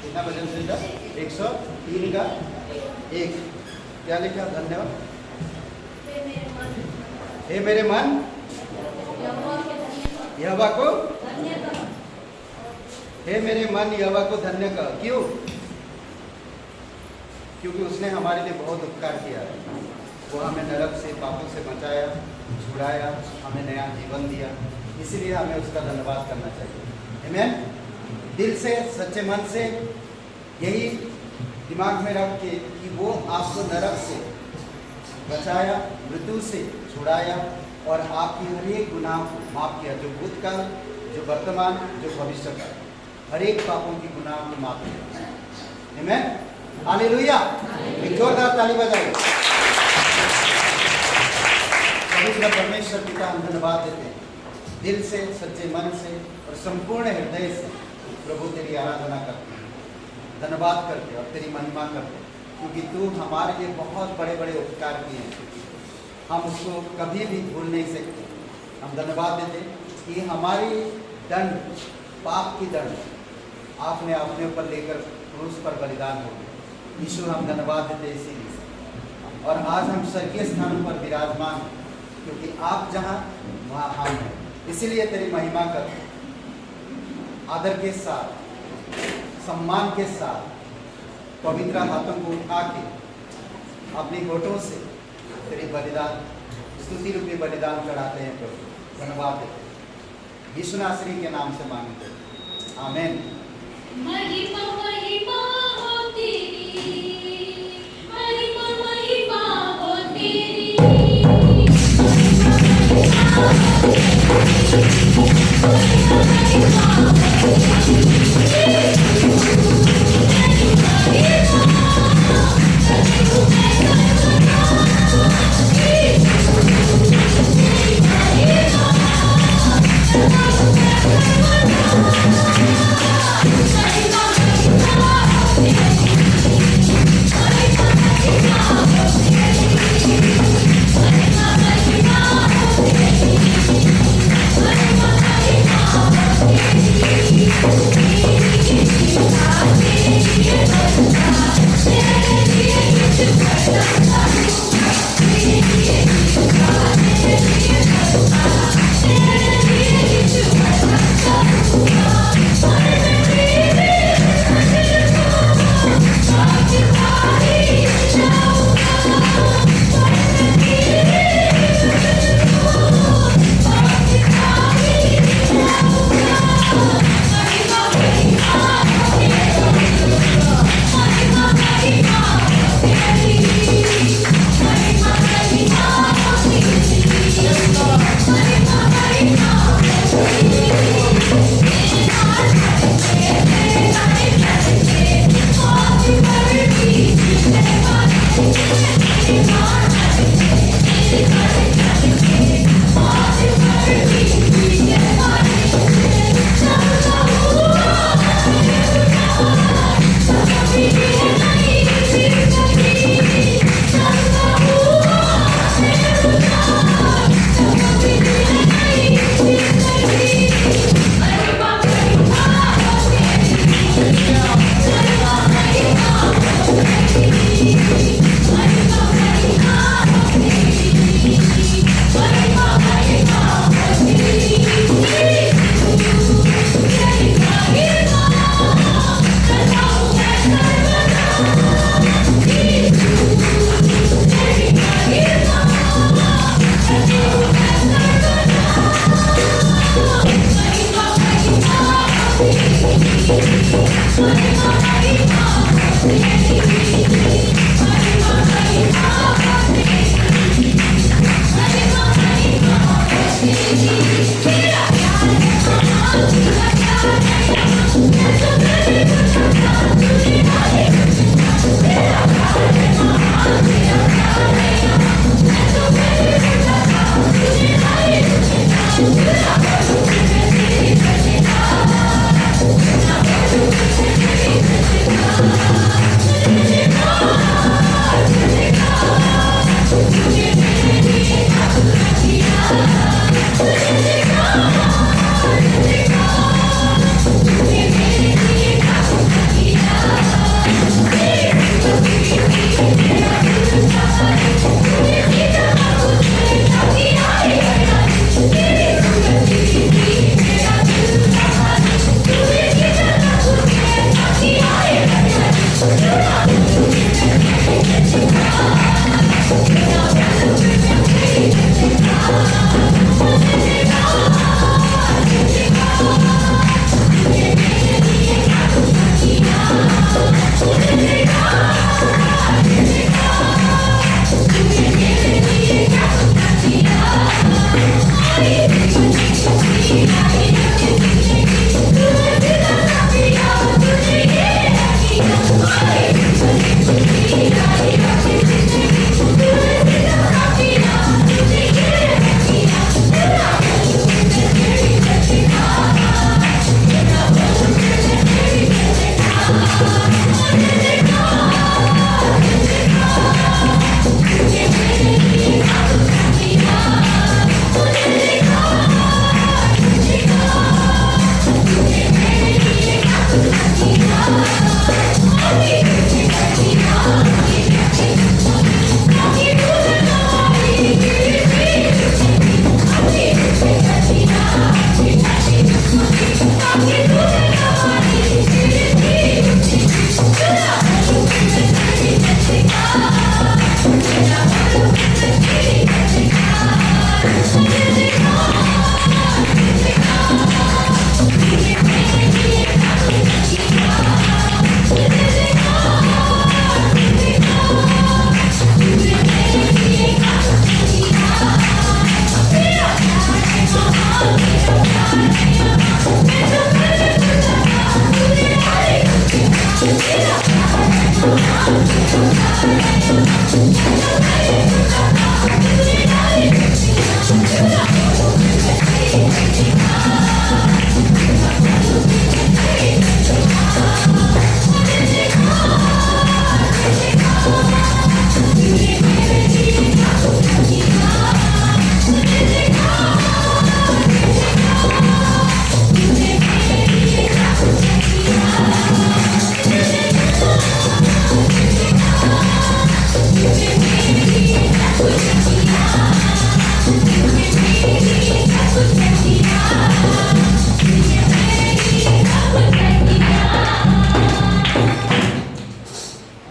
कितना भजन संहिता 103 का 1 क्या लिखा? धन्यवाद। हे मेरे मन यहोवा को हे मेरे मन यहोवा को धन्य कर। क्यों? क्योंकि उसने हमारे लिए बहुत उपकार किया है। वो हमें नरक से, पापों से बचाया, छुड़ाया, हमें नया जीवन दिया। इसीलिए हमें उसका धन्यवाद करना चाहिए। आमीन। दिल से, सच्चे मन से यही दिमाग में रख के कि वो आपको नरक से बचाया, मृत्यु से छुड़ाया और आपकी हर एक गुनाह को माफ किया, जो भूतकाल, जो वर्तमान, जो भविष्य का, हर एक पापों की गुनाह को माफ किया। आमीन। हालेलुया। एक जोरदार ताली बजाइए। पवित्र परमेश्वर पिता, हम धन्यवाद देते हैं दिल से, सच्चे मन से और संपूर्ण हृदय से प्रभु तेरी आराधना करते हैं, धन्यवाद करते और तेरी महिमा करते, क्योंकि तू हमारे लिए बहुत बड़े बड़े उपकार किए हैं। हम उसको कभी भी भूल नहीं सकते। हम धन्यवाद देते कि हमारी दंड, पाप की दंड आपने अपने ऊपर लेकर क्रूस पर बलिदान हो गया। यीशु, हम धन्यवाद देते इसीलिए। और आज हम स्वर्गीय स्थानों पर विराजमान हैं, क्योंकि आप जहाँ वहाँ हम हैं। इसीलिए तेरी महिमा करते, आदर के साथ, सम्मान के साथ, पवित्र हाथों को उठा के अपनी होठों से तेरी बलिदान, स्तुति रूपी बलिदान चढ़ाते हैं प्रभु। धन्यवाद देते यीशु नासरी के नाम से मांगते हैं। आमीन। महिमा महिमा हो तेरी, महिमा महिमा हो तेरी,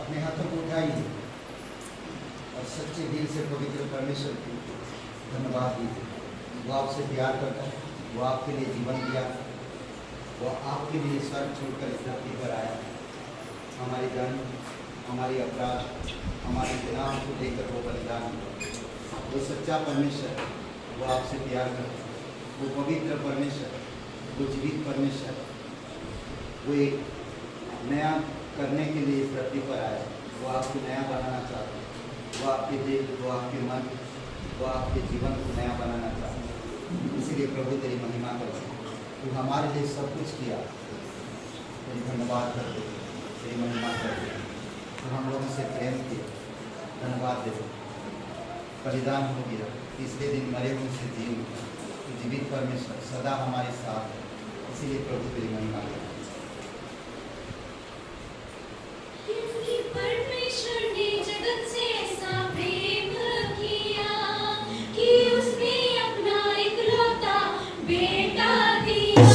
अपने हाथों को उठाइए और सच्चे दिल से पवित्र परमेश्वर की धन्यवाद दीजिए। वो आपसे प्यार करता है, वो आपके लिए जीवन दिया, वो आपके लिए स्वर्ग छोड़कर इस धरती पर आया। हमारी जान, हमारी अपराध, हमारे गुनाह को लेकर वो बलिदान हुआ। वो सच्चा परमेश्वर, वो आपसे प्यार करता है, वो पवित्र परमेश्वर, वो जीवित परमेश्वर, वो एक नया करने के लिए इस धरती पर आया। वो आपको नया बनाना चाहता है, वो आपके दिल, वो आपके मन, वो आपके जीवन को नया बनाना चाहता है। इसीलिए प्रभु तेरी महिमा करते हैं। तू हमारे लिए सब कुछ किया, तेरी धन्यवाद करते, तेरी महिमा करते। तो हम लोगों से प्रेम किए, धन्यवाद देते। बलिदान हो गया, तीसरे दिन मरे हुए से जी उठा। तो जीवित परमेश्वर सदा हमारे साथ है, इसीलिए प्रभु तेरी महिमा करते। क्योंकि परमेश्वर ने जगत से ऐसा प्रेम किया कि उसने अपना इकलौता बेटा दिया।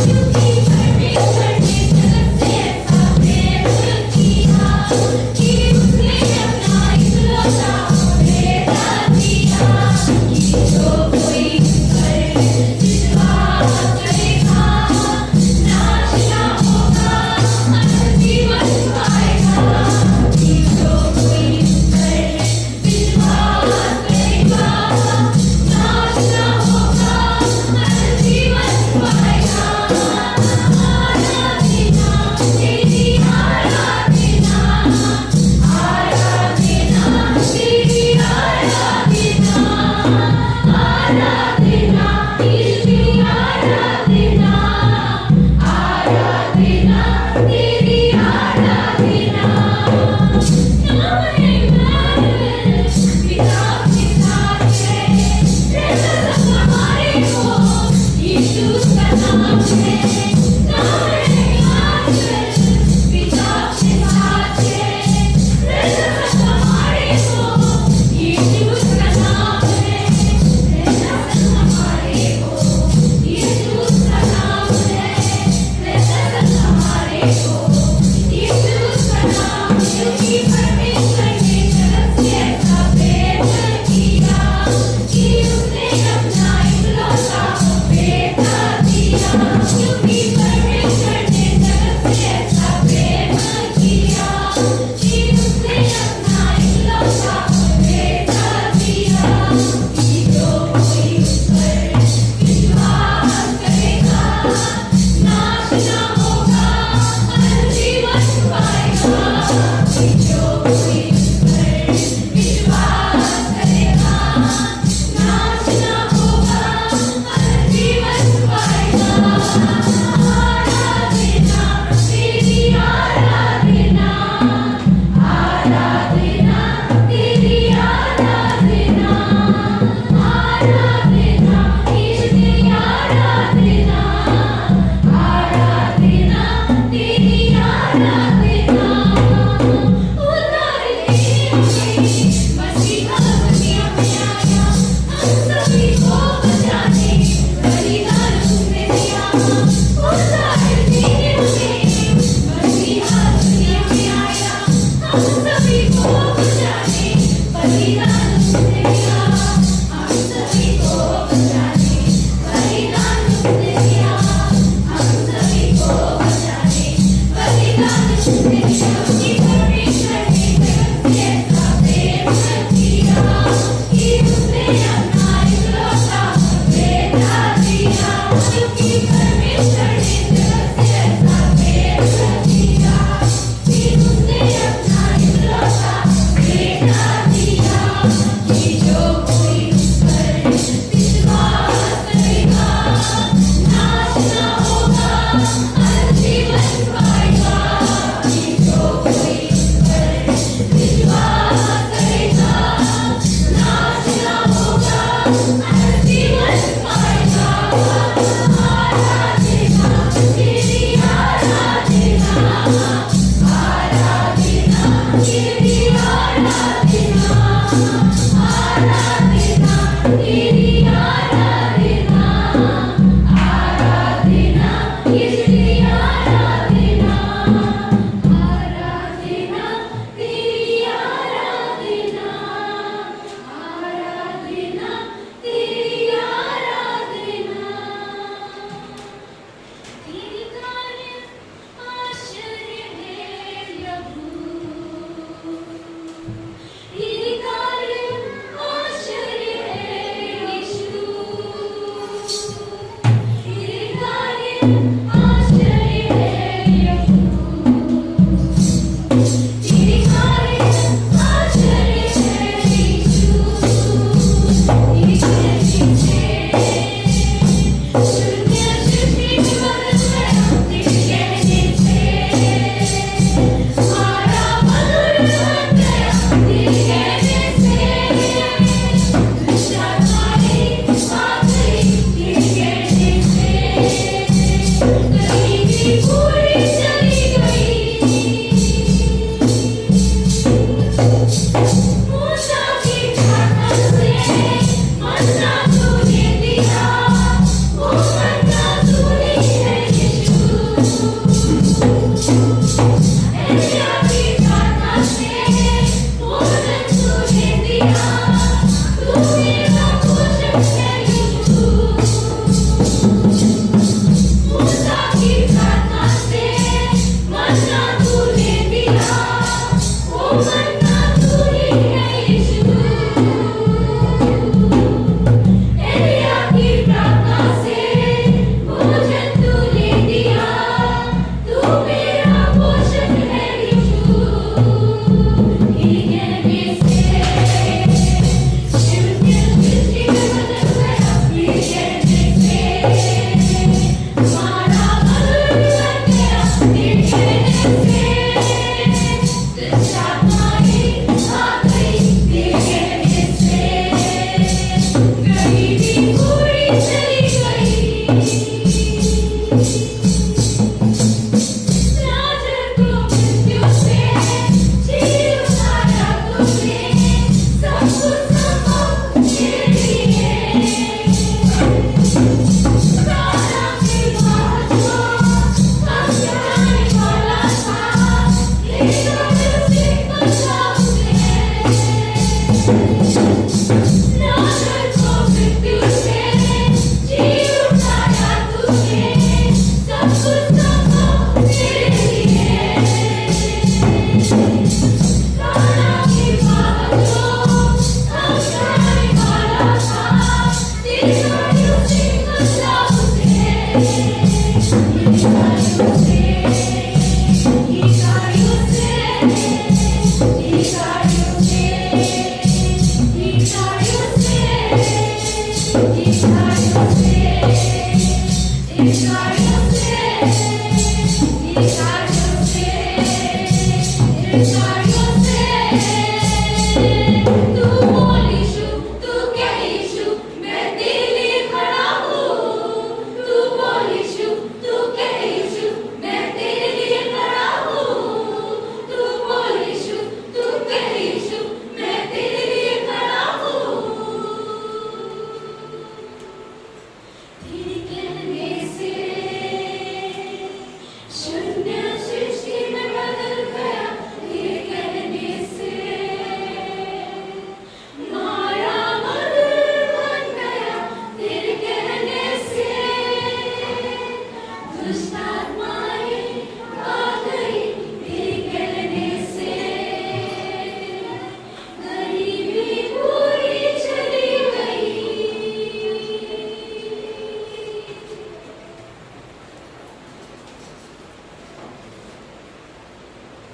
क्योंकि परमेश्वर ने जगत से ऐसा प्रेम किया कि उसने अपना इकलौता बेटा दिया कि जो कोई विश्वास करेगा नाश ना होगा, अनंत जीवन पाएगा। कि जो कोई विश्वास करेगा नाश ना होगा, अनंत जीवन पाएगा। आराधना तेरी आराधना, आराधना तेरी आराधना, आराधना तेरी आराधना, आराधना तेरी आराधना। नाम है इम्मानुएल, पिता के साथ है, रहता सब हमारे को, यीशु उसका नाम है। नाम है इम्मानुएल, पिता के साथ है, रहता सब हमारे को, यीशु उसका नाम है। रहता सब हमारे को, यीशु उसका नाम है। रहता सब हमारे को, यीशु उसका नाम। क्योंकि परमेश्वर ने जगत से ऐसा प्रेम किया कि उसने अपना इकलौता बेटा दिया। क्योंकि परमेश्वर ने जगत से ऐसा प्रेम किया कि उसने अपना इकलौता बेटा दिया कि जो कोई उस पर विश्वास करेगा नाश ना होगा, अनंत जीवन पाएगा। कि जो कोई उस पर विश्वास करेगा नाश ना होगा, अनंत जीवन पाएगा। आराधना तेरी आराधना, आराधना तेरी आराधना, आराधना तेरी आराधना, आराधना तेरी आराधना। उधार लेने मसीहा दुनिया में आया, हम सभी को बचाने बलिदान उसने दिया। उधार लेने मसीहा दुनिया में आया, हम सभी को बचाने बलिदान उसने दिया। हम सभी को बचाने बलिदान उसने दिया। हम सभी को बचाने बलिदान उसने दिया। कि परमेश्वर ने जगत से ऐसा प्रेम किया कि उसने अपना इकलौता बेटा दिया। क्योंकि परमेश्वर ने जगत से ऐसा प्रेम किया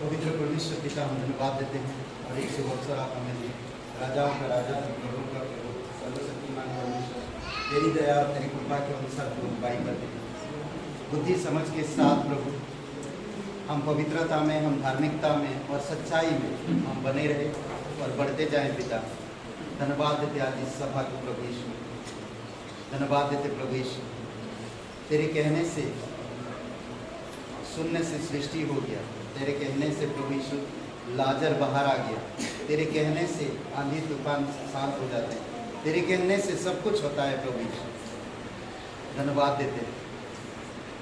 पवित्र परमेश्वर पिता हम धन्यवाद देते हैं और एक से अवसर आप हमें दिए। राजाओं का राजा, प्रभु का प्रभु, सर्वशक्तिमान परमेश्वर, तेरी दया और तेरी कृपा के अनुसार हम उपाय करते हैं। बुद्धि समझ के साथ प्रभु हम पवित्रता में, हम धार्मिकता में और सच्चाई में हम बने रहे और बढ़ते जाएं पिता। धन्यवाद देते आज इस सभा को प्रभु यीशु, धन्यवाद देते प्रभु यीशु, तेरे कहने से शून्य से सृष्टि हो गया। तेरे कहने से प्रभु यीशु लाजर बाहर आ गया। तेरे कहने से आंधी तूफान शांत हो जाते हैं। तेरे कहने से सब कुछ होता है प्रभु यीशु। धन्यवाद देते हैं।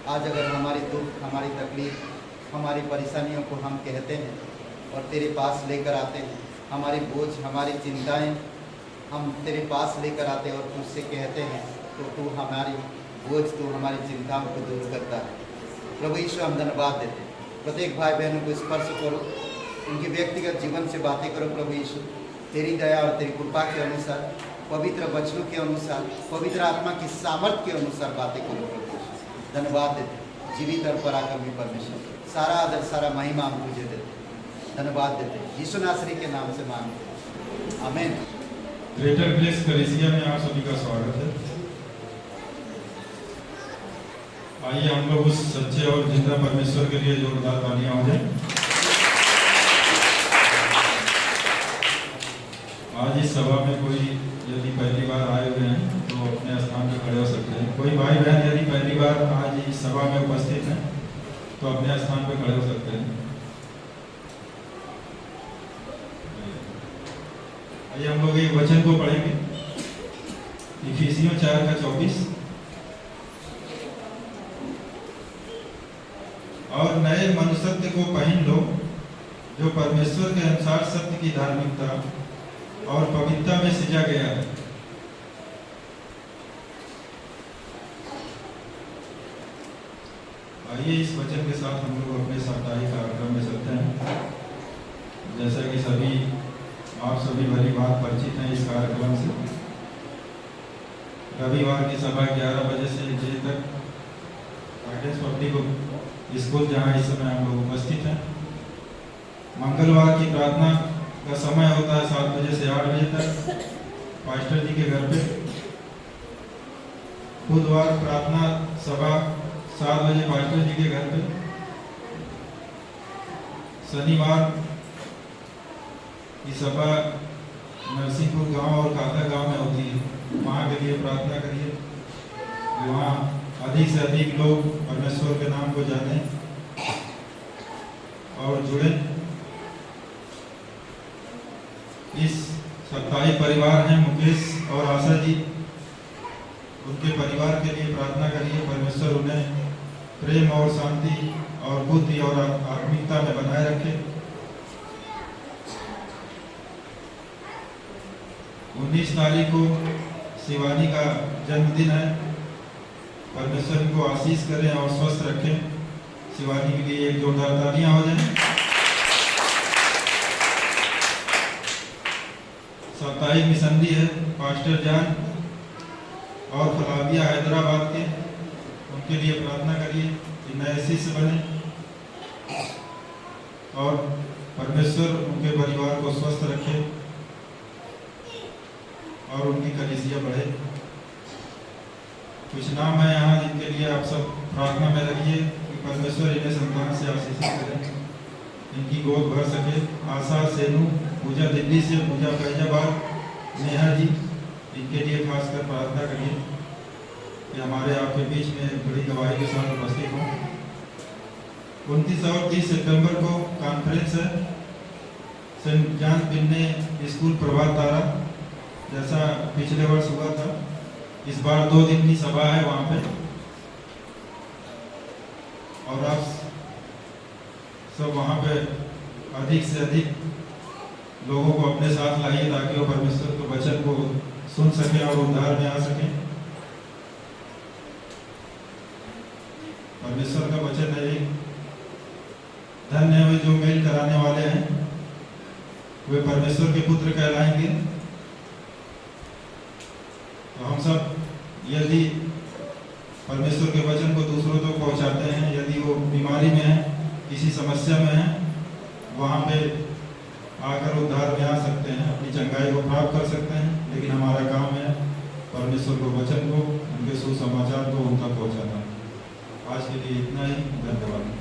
आज अगर हमारी दुख, हमारी तकलीफ, हमारी परेशानियों को हम कहते हैं और तेरे पास लेकर आते हैं, हमारी बोझ, हमारी चिंताएं हम तेरे पास लेकर आते हैं और तुझसे कहते हैं, तो तू हमारी बोझ, तू हमारी चिंताओं को दूर करता है। प्रभु यीशु हम धन्यवाद देते हैं। प्रत्येक भाई बहनों को स्पर्श करो, उनके व्यक्तिगत जीवन से बातें करो प्रभु यीशु। तेरी दया और तेरी कृपा के अनुसार, पवित्र वचनों के अनुसार, पवित्र आत्मा की सामर्थ्य के अनुसार बातें करो प्रभु यीशु। धन्यवाद देते हैं। जीवित और पराक्रमी परमेश्वर, सारा आदर, सारा महिमा हम तुझे देते हैं। धन्यवाद देते हैं। यीशु नासरी के नाम से मांगते हैं, आमीन। ग्रेटर ग्रेस कलीसिया में आप सभी का स्वागत है। आइए हम लोग उस सच्चे और जिंदा परमेश्वर के लिए जोरदार तालियां हो जाए। आज इस सभा में कोई यदि पहली बार आए हुए हैं तो अपने स्थान पर खड़े हो सकते हैं। कोई भाई बहन यदि पहली बार आज इस सभा में उपस्थित हैं तो अपने स्थान पर खड़े हो सकते हैं। आइए हम लोग एक वचन को पढ़ेंगे, इफिसियों 4:24। और नए मनुष्यत्व को पहन लो, जो परमेश्वर के अनुसार सत्य की धार्मिकता और पवित्रता में सजा गया है। आइए इस वचन के साथ हम लोग अपने साप्ताहिक कार्यक्रम में चलते हैं। जैसा कि आप सभी भली बात परिचित हैं इस कार्यक्रम से। रविवार की सभा 11 बजे से 1 बजे तक गाइडेंस पब्लिक स्कूल, जहां इस समय हम लोग उपस्थित हैं। मंगलवार की प्रार्थना का समय होता है 7 बजे से 8 बजे तक पास्टर जी के घर पे। बुधवार प्रार्थना सभा 7 बजे पास्टर जी के घर पे। शनिवार की सभा नरसिंहपुर गांव और काका गांव में होती है। वहाँ के लिए प्रार्थना करिए, वहाँ अधिक से अधिक लोग परमेश्वर के नाम को जानें और जुड़े। इस साप्ताहिक परिवार हैं मुकेश और आशा जी, उनके परिवार के लिए प्रार्थना करिए। परमेश्वर उन्हें प्रेम और शांति और बुद्धि और आत्मिकता में बनाए रखे। 19 तारीख को शिवानी का जन्मदिन है। परमेश्वर को आशीष करें और स्वस्थ रखें। शिवानी के लिए एक जोरदार तालियां हो जाएं। साप्ताहिक मिशनरी है पास्टर जान और फलाबिया हैदराबाद के, उनके लिए प्रार्थना करिए कि नए शिष्य बने और परमेश्वर उनके परिवार को स्वस्थ रखे और उनकी कलीसिया बढ़े। कुछ नाम है यहाँ जिनके लिए आप सब प्रार्थना में रखिए कि परमेश्वर इन्हें संतान से आशीषित करें, इनकी गोद भर सके। आशा सेनू, पूजा दिल्ली से, पूजा फैजाबाद, नेहा जी, इनके लिए खासकर प्रार्थना करिए कि हमारे आपके बीच में बड़ी गवाही के साथ उपस्थित हों। 29 और 30 सितंबर को कॉन्फ्रेंस है सेंट जॉन बिन्ने स्कूल प्रभात तारा, जैसा पिछले वर्ष हुआ था। इस बार 2 दिन की सभा है वहाँ पे, और आप सब वहाँ पे अधिक से अधिक लोगों को अपने साथ लाइए ताकि वो परमेश्वर के वचन को सुन सकें और उद्धार में आ सकें। परमेश्वर का वचन है, धन्य है वे जो मेल कराने वाले हैं, वे परमेश्वर के पुत्र कहलाएंगे। तो हम सब यदि परमेश्वर के वचन को दूसरों तक पहुंचाते हैं, यदि वो बीमारी में है, किसी समस्या में है, वहाँ पे आकर उद्धार में आ सकते हैं, अपनी चंगाई को प्राप्त कर सकते हैं। लेकिन हमारा काम है परमेश्वर को वचन को, उनके सुसमाचार को उन तक पहुँचाना। आज के लिए इतना ही, धन्यवाद।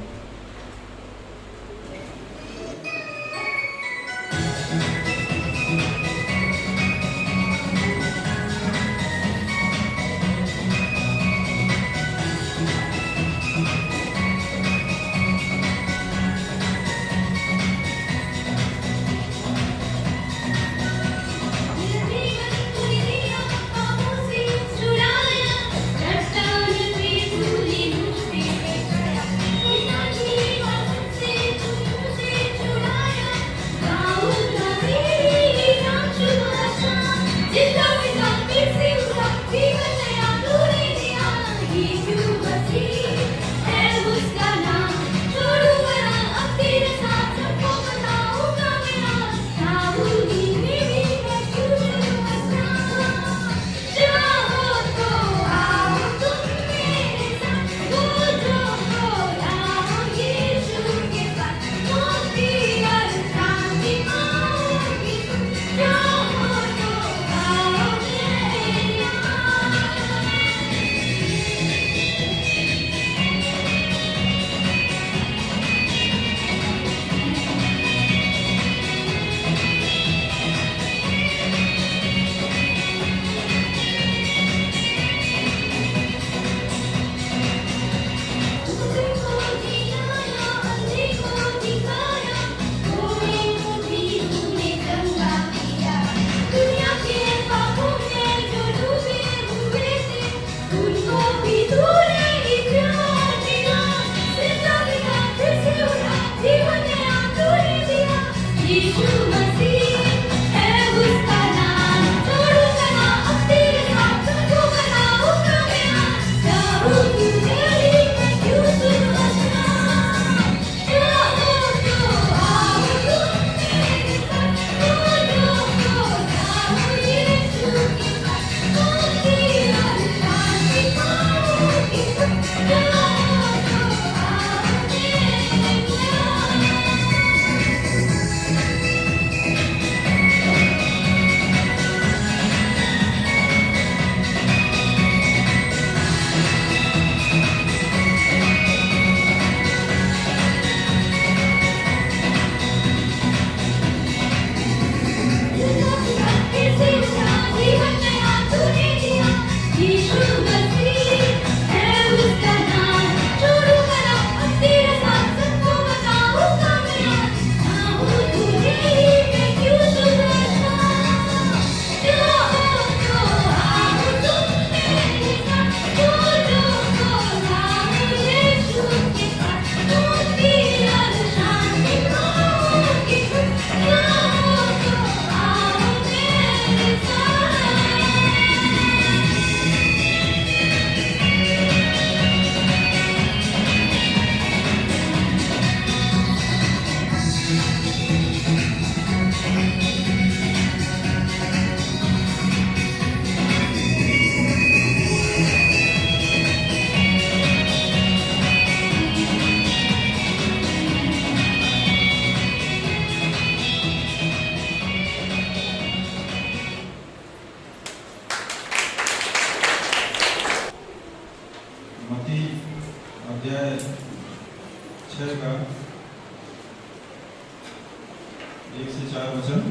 4 वचन।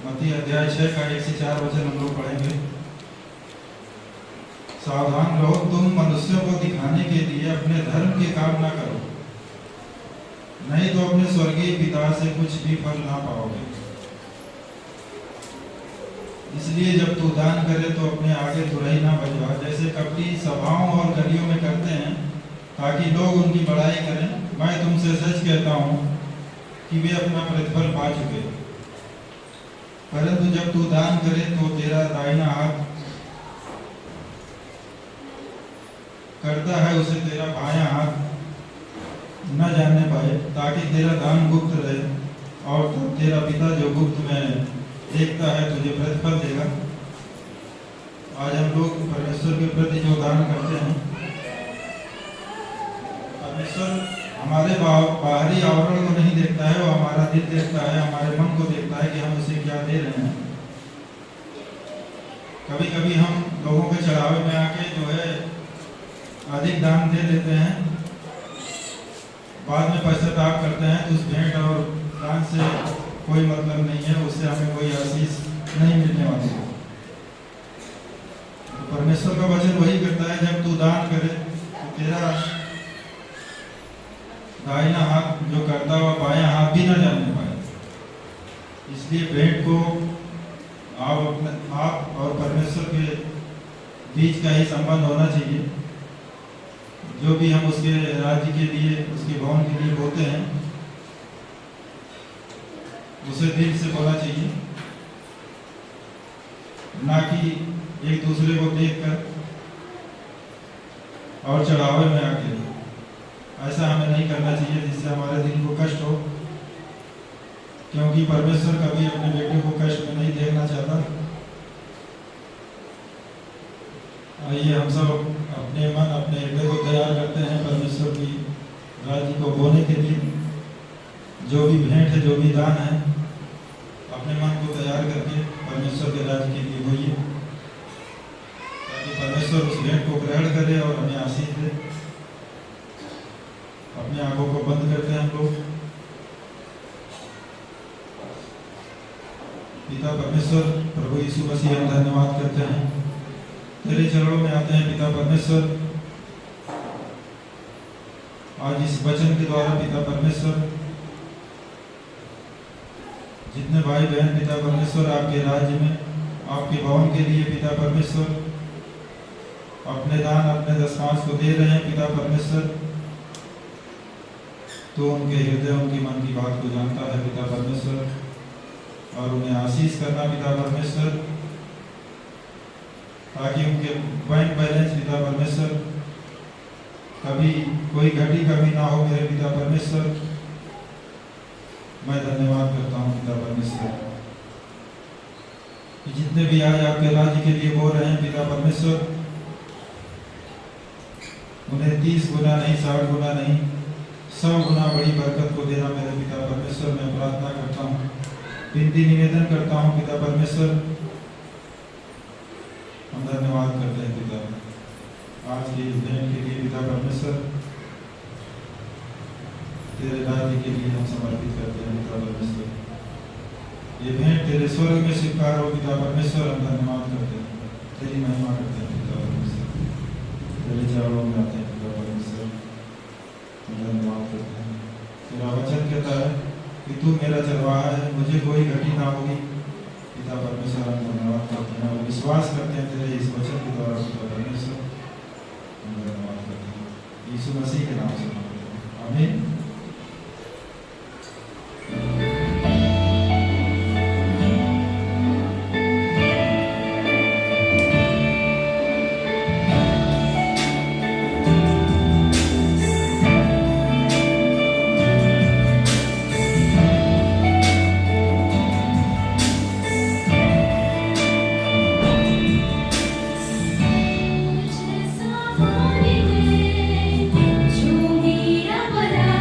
मत्ती अध्याय 6 का 1 से 4 वचन हम लोग पढ़ेंगे। सावधान रहो, तुम मनुष्यों को दिखाने के लिए अपने धर्म के काम ना करो, नहीं तो अपने स्वर्गीय पिता से कुछ भी फल ना पाओगे। इसलिए जब तू दान करे तो अपने आगे तुरही ना बजवा, जैसे कपटी सभाओं और गलियों में करते हैं, ताकि लोग उनकी बड़ाई करें। मैं तुमसे सच कहता हूँ कि वे अपना प्रतिफल पा चुके। परंतु जब तू दान करे तो तेरा दाहिना हाथ करता है उसे तेरा बायां हाथ न जानने पाए, ताकि तेरा दान गुप्त रहे, और तब तेरा पिता जो गुप्त में देखता है तुझे प्रतिफल देगा। आज हम लोग परमेश्वर के प्रति जो दान करते हैं, परमेश्वर हमारे बाहरी आवरण को नहीं देखता है, वो हमारा दिल देखता है, हमारे मन को देखता है कि हम उसे क्या दे रहे हैं। कभी कभी हम लोगों के चढ़ावे में आके जो है अधिक दान दे देते हैं, बाद में पश्चाताप करते हैं, तो उस भेंट और दान से कोई मतलब नहीं है, उससे हमें कोई आशीष नहीं मिलने वाली है। तो परमेश्वर का वचन वही करता है, जब तू दान करे तो तेरा दाहिना हाथ जो करता हुआ बायां हाथ भी ना जानने पाए। इसलिए भेंट को आप और परमेश्वर के बीच का ही संबंध होना चाहिए। जो भी हम उसके राज्य के लिए, उसके भवन के लिए बोते हैं, उसे दिल से बोलना चाहिए, ना कि एक दूसरे को देखकर और चढ़ावे में आके। ऐसा हमें नहीं करना चाहिए जिससे हमारे दिल को कष्ट हो, क्योंकि परमेश्वर कभी अपने बेटे को कष्ट में नहीं देखना चाहता। आइए हम सब अपने मन, अपने हृदय को तैयार करते हैं परमेश्वर की राज्य को बोने के लिए। जो भी भेंट है, जो भी दान है, अपने मन को तैयार करके परमेश्वर के राज्य के लिए बोइए, ताकि परमेश्वर उस भेंट को ग्रहण करे और हमें आशीष दे। अपनी आंखों को बंद करते हैं हम लोग। पिता परमेश्वर, प्रभु यीशु मसीह, हम धन्यवाद करते हैं, तेरे चरणों में आते हैं पिता परमेश्वर। आज इस वचन के द्वारा पिता परमेश्वर, जितने भाई बहन पिता परमेश्वर आपके राज्य में, आपके भवन के लिए पिता परमेश्वर अपने दान, अपने दशमांश को दे रहे हैं पिता परमेश्वर, तो उनके हृदय, उनके मन की बात को जानता है पिता परमेश्वर, और उन्हें आशीष करना पिता परमेश्वर, ताकि उनके बैंक बैलेंस पिता परमेश्वर कभी कोई घटी कभी ना हो मेरे पिता परमेश्वर। मैं धन्यवाद करता हूँ पिता परमेश्वर कि जितने भी आज आपके राज्य के लिए बोल रहे हैं पिता परमेश्वर, उन्हें 30 गुना नहीं, 60 गुना नहीं, 100 गुना बड़ी बरकत को देना मेरे पिता परमेश्वर। मैं प्रार्थना करता हूँ, विनती निवेदन करता हूँ पिता परमेश्वर। हम धन्यवाद करते हैं पिता आज के इस भेंट के लिए पिता परमेश्वर, तेरे राज्य के लिए हम समर्पित करते हैं पिता परमेश्वर। ये भेंट तेरे स्वर्ग में स्वीकार हो पिता परमेश्वर। हम धन्यवाद करते हैं, तेरी महिमा करते हैं पिता परमेश्वर, तेरे चरणों में आते हैं पिता परमेश्वर। हम धन्यवाद करते हैं। तेरा वचन कहता है कि तू मेरा चरवाहा है, मुझे कोई घटी ना होगी पिता परमेश्वर। हम धन्यवाद करते हैं और विश्वास करते हैं तेरे इस वचन के द्वारा पिता परमेश्वर। हम धन्यवाद करते हैं यीशु मसीह के नाम से मांगते हैं, आमीन। जो मेरा भला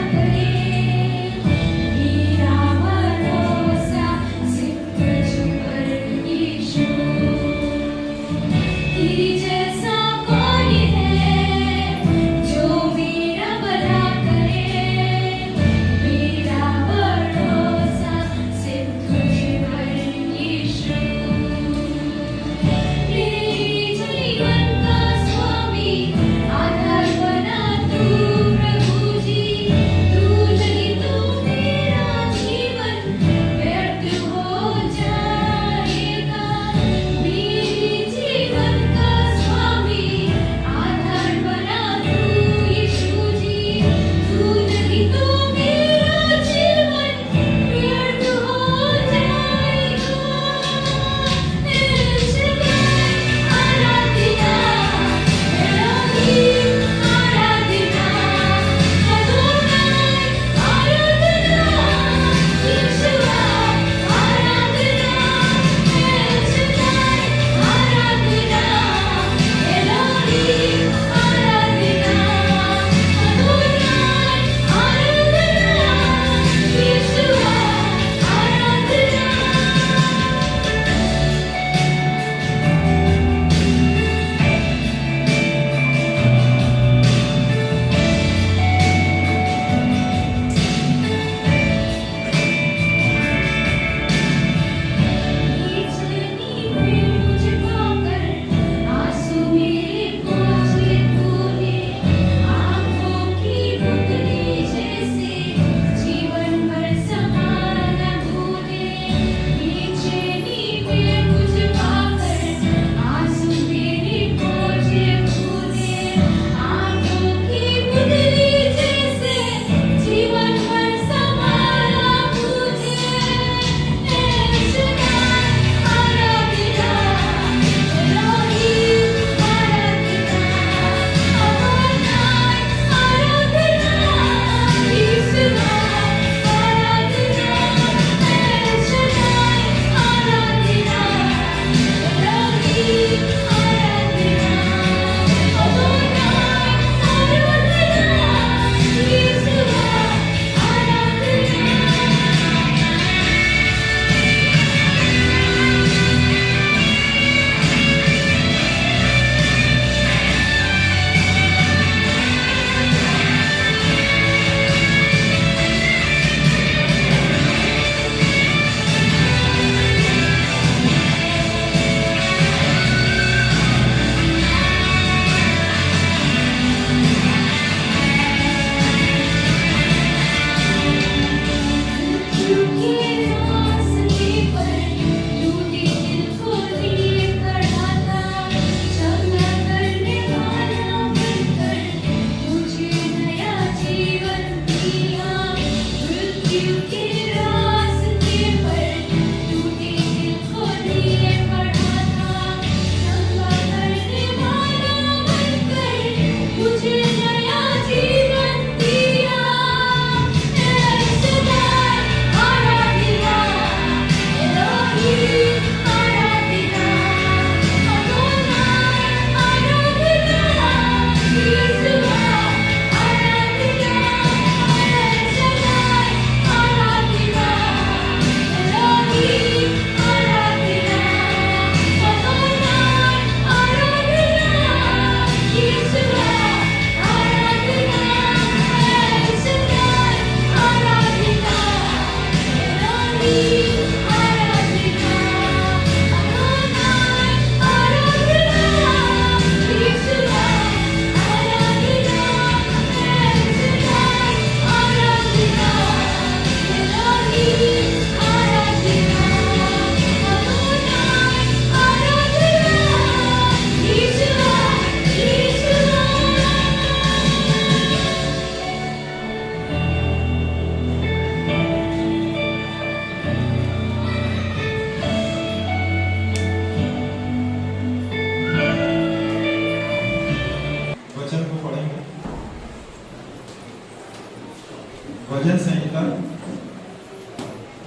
भजन संहिता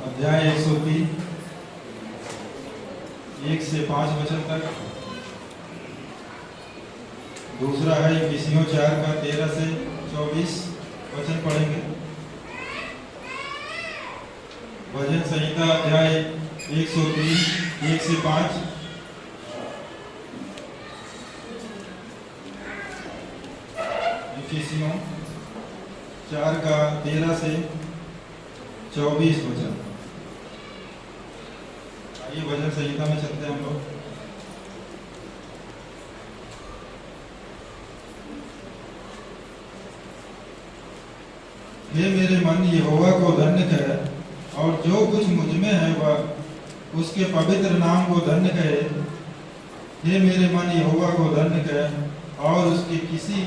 अध्याय 103 1 से 5 वचन तक। दूसरा है इफिसियों 4 का 13 से 24 वचन पढ़ेंगे। भजन संहिता अध्याय 103 1 से 5। इफिसियों 4 का 13 से 24 वचन। आइए भजन संहिता में चलते हैं हम लोग। हे मेरे मन यहोवा को धन्य कह, और जो कुछ मुझ में है वह उसके पवित्र नाम को धन्य कहे। हे मेरे मन यहोवा को धन्य कह, और उसके किसी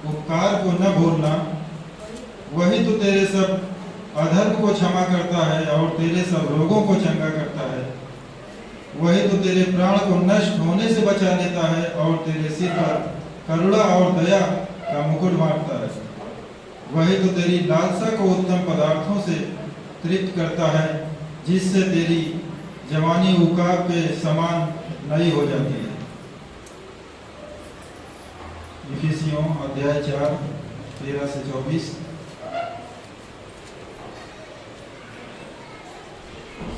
उपकार को न भूलना। वही तो तेरे सब अधर्म को क्षमा करता है और तेरे सब रोगों को चंगा करता है। वही तो तेरे प्राण को नष्ट होने से बचा लेता है और तेरे सिर पर करुणा और दया का मुकुट बांटता है। वही तो तेरी लालसा को उत्तम पदार्थों से तृप्त करता है, जिससे तेरी जवानी उकाब के समान नई हो जाती है। इफिसियों अध्याय 4 13 से 24।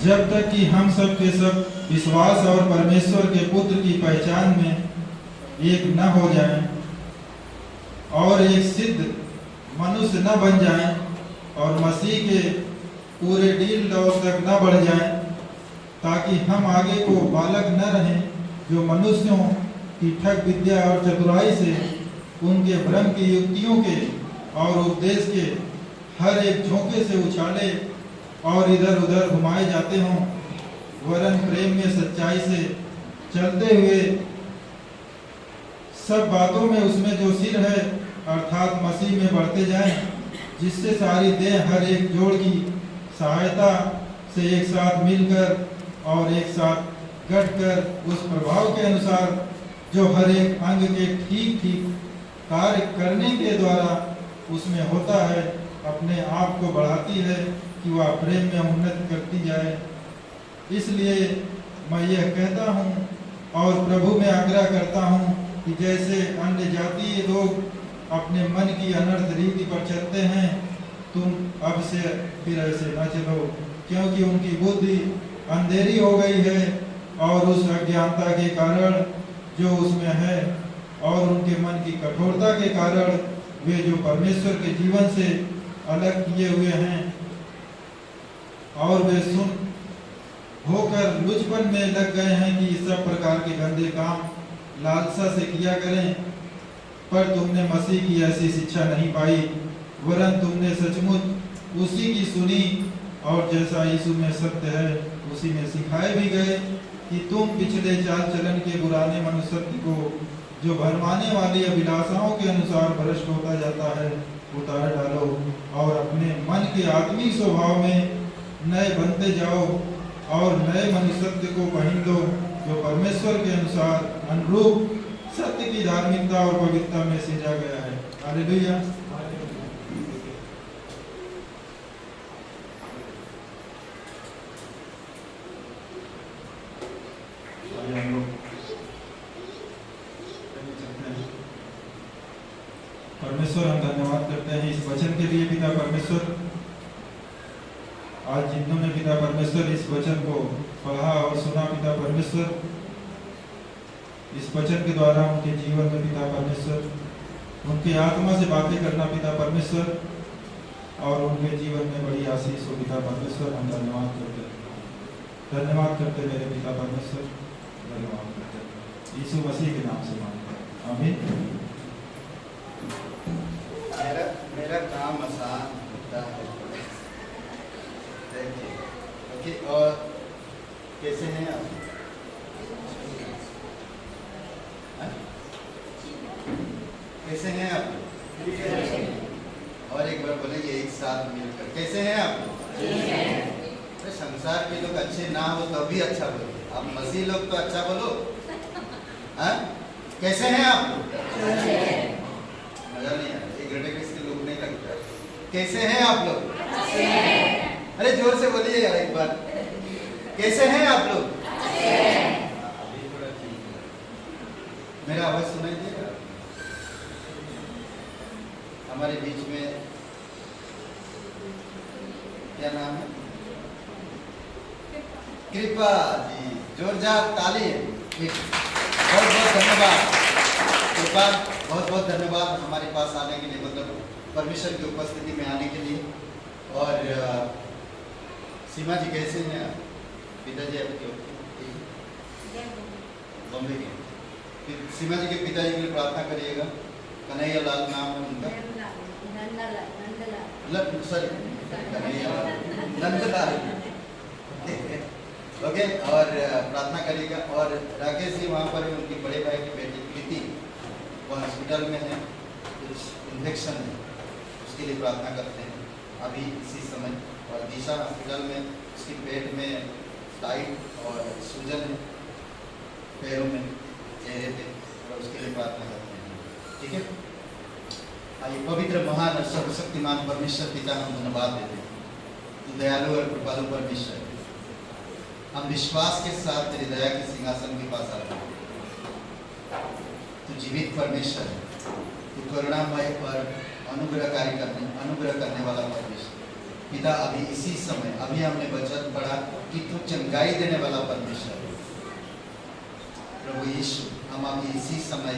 जब तक कि हम सब के सब विश्वास और परमेश्वर के पुत्र की पहचान में एक न हो जाएं और एक सिद्ध मनुष्य न बन जाएं और मसीह के पूरे डील दौर तक न बढ़ जाएं, ताकि हम आगे को बालक न रहें जो मनुष्यों की ठग विद्या और चतुराई से, उनके भ्रम की युक्तियों के और उपदेश के हर एक झोंके से उछाले और इधर उधर घुमाए जाते हों, वरन प्रेम में सच्चाई से चलते हुए सब बातों में उसमें जो सिर है अर्थात मसीह में बढ़ते जाएं, जिससे सारी देह हर एक जोड़ की सहायता से एक साथ मिलकर और एक साथ गठकर उस प्रभाव के अनुसार जो हर एक अंग के ठीक ठीक कार्य करने के द्वारा उसमें होता है, अपने आप को बढ़ाती है कि वह प्रेम में उन्नति करती जाए। इसलिए मैं यह कहता हूँ और प्रभु में आग्रह करता हूँ कि जैसे अन्य जातीय लोग अपने मन की अनर्थ रीति पर चलते हैं, तुम अब से फिर ऐसे न चलो, क्योंकि उनकी बुद्धि अंधेरी हो गई है और उस अज्ञानता के कारण जो उसमें है और उनके मन की कठोरता के कारण वे जो परमेश्वर के जीवन से अलग किए हुए हैं और वे सुन होकर लुचपन में लग गए हैं कि सब प्रकार के गंदे काम लालसा से किया करें। पर तुमने मसीह की ऐसी शिक्षा नहीं पाई, वरन तुमने सचमुच उसी की सुनी और जैसा यीशु में सत्य है उसी में सिखाए भी गए कि तुम पिछले चाल चलन के पुराने मनुष्यत्व को जो भरमाने वाली अभिलाषाओं के अनुसार भ्रष्ट होता जाता है उतार डालो और अपने मन के आत्मिक स्वभाव में नए बनते जाओ और नए मनुष्यत्व को पहन लो, जो परमेश्वर के अनुसार अनुरूप सत्य की धार्मिकता और पवित्रता में सजा गया है। हालेलुया। परमेश्वर हम धन्यवाद करते हैं इस वचन के लिए पिता परमेश्वर। आज जिन्होंने पिता परमेश्वर इस वचन को पढ़ा और सुना पिता परमेश्वर, इस वचन के द्वारा उनके जीवन में पिता परमेश्वर उनके आत्मा से बातें करना पिता परमेश्वर और उनके जीवन में बड़ी आशीष हो पिता परमेश्वर। हम धन्यवाद करते मेरे पिता परमेश्वर, धन्यवाद करते यीशु मसीह के नाम से मांगते हैं, आमीन। मेरा काम आसान होता है। ओके, और कैसे हैं आप? कैसे हैं आप? और एक बार बोलेंगे एक साथ मिलकर, कैसे हैं आप? तो संसार के लोग अच्छे ना हो तो भी अच्छा बोलो, आप मसीह लोग तो अच्छा बोलो। कैसे हैं आप? मजा नहीं आया, एक घंटे के इसके लोग नहीं लगता है। कैसे हैं आप लोग? अरे जोर से बोलिए यार एक बार, कैसे हैं आप लोग? अभी थोड़ा ठीक है। मेरा आवाज सुनाई देगा? हमारे बीच में क्या नाम है? कृपा जी, जोरदार ताली। बहुत बहुत धन्यवाद कृपा, बहुत बहुत धन्यवाद हमारे पास आने के लिए, मतलब परमेश्वर की उपस्थिति में आने के लिए। और सीमा जी कैसे हैं? पिताजी आपके बॉम्बे के? सीमा जी के पिताजी के लिए प्रार्थना करिएगा। कन्हैया लाल नाम है उनका, सॉरी कन्हैया नंदलाल। ओके, और प्रार्थना करिएगा। और राकेश जी वहाँ पर उनके बड़े भाई की बेटी प्रीति वो हॉस्पिटल में है, कुछ इन्फेक्शन है, उसके लिए प्रार्थना करते हैं अभी इसी समय। और दिशा हॉस्पिटल में उसके पेट में टाइट और सूजन है पैरों में, चेहरे पे, और उसके लिए प्रार्थना करते हैं। ठीक है, आइए पवित्र महान और सर्वशक्तिमान परमेश्वर पिता हम धन्यवाद देते हैं, तो दयालु और कृपालु परमेश्वर, हम विश्वास के साथ तेरी दया के सिंहासन के पास आते हैं। तू जीवित परमेश्वर है, तू करुणामय और अनुग्रह करने वाला परमेश्वर पिता। अभी इसी समय अभी हमने वचन पढ़ा कि तू चंगाई देने वाला परमेश्वर है। प्रभु यीशु, हम अभी इसी समय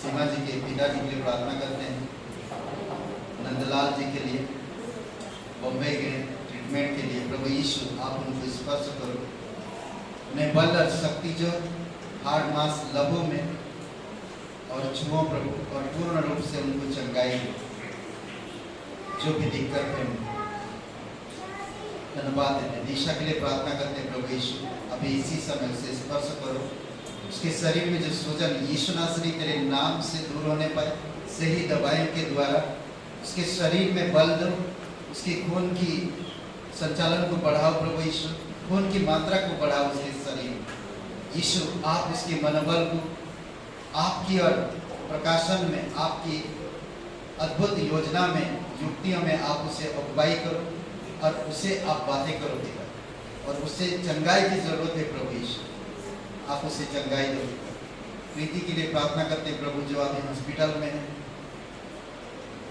सीमा जी के पिताजी के लिए प्रार्थना करते हैं, नंदलाल जी के लिए बॉम्बे के ट्रीटमेंट के लिए। प्रभु यीशु, आप उनको स्पर्श करो, उन्हें बल और शक्ति जो हार्ड मांस लहू में और छुओ प्रभु, और पूर्ण रूप से उनको चंगाई दो, जो भी दिक्कत है। धन्यवाद देते, दिशा के लिए प्रार्थना करते हैं। प्रभु यीशु, अभी इसी समय उसे स्पर्श करो, उसके शरीर में जो सूजन यीशु नासरी तेरे नाम से दूर होने पाए, सही दवाइयों के द्वारा उसके शरीर में बल दो, उसके खून की संचालन को बढ़ाओ प्रभु यीशु, खून की मात्रा को बढ़ाओ उसके शरीर में। यीशु, आप उसके मनोबल को आपकी और प्रकाशन में, आपकी अद्भुत योजना में, युक्तियों में आप उसे अगुवाई करो और उसे आप बातें करो पिता, और उसे चंगाई की जरूरत है प्रभु यीशु, आप उसे चंगाई दो। प्रीति के लिए प्रार्थना करते हैं प्रभु, जो अभी हॉस्पिटल में है।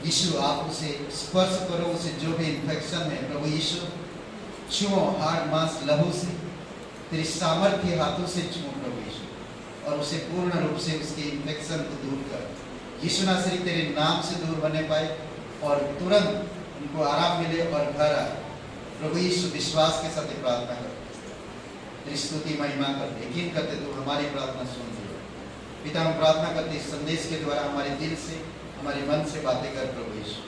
यीशु, आप उसे स्पर्श करो, उसे जो भी इन्फेक्शन है प्रभु यीशु, छुओ हार्ड मांस लहू से, तेरी सामर्थ्य हाथों से छुओ प्रभु यीशु, और उसे पूर्ण रूप से उसके इन्फेक्शन को दूर कर। यीशु नासरी तेरे नाम से दूर होने पाए और तुरंत उनको आराम मिले और घर आए। प्रभु यीशु, विश्वास के साथ प्रार्थना कर, तेरी स्तुति महिमा कर, यकीन करते तो हमारी प्रार्थना सुन ली। पिता, हम प्रार्थना करते इस संदेश के द्वारा हमारे दिल से, हमारे मन से बातें कर प्रभु यीशु।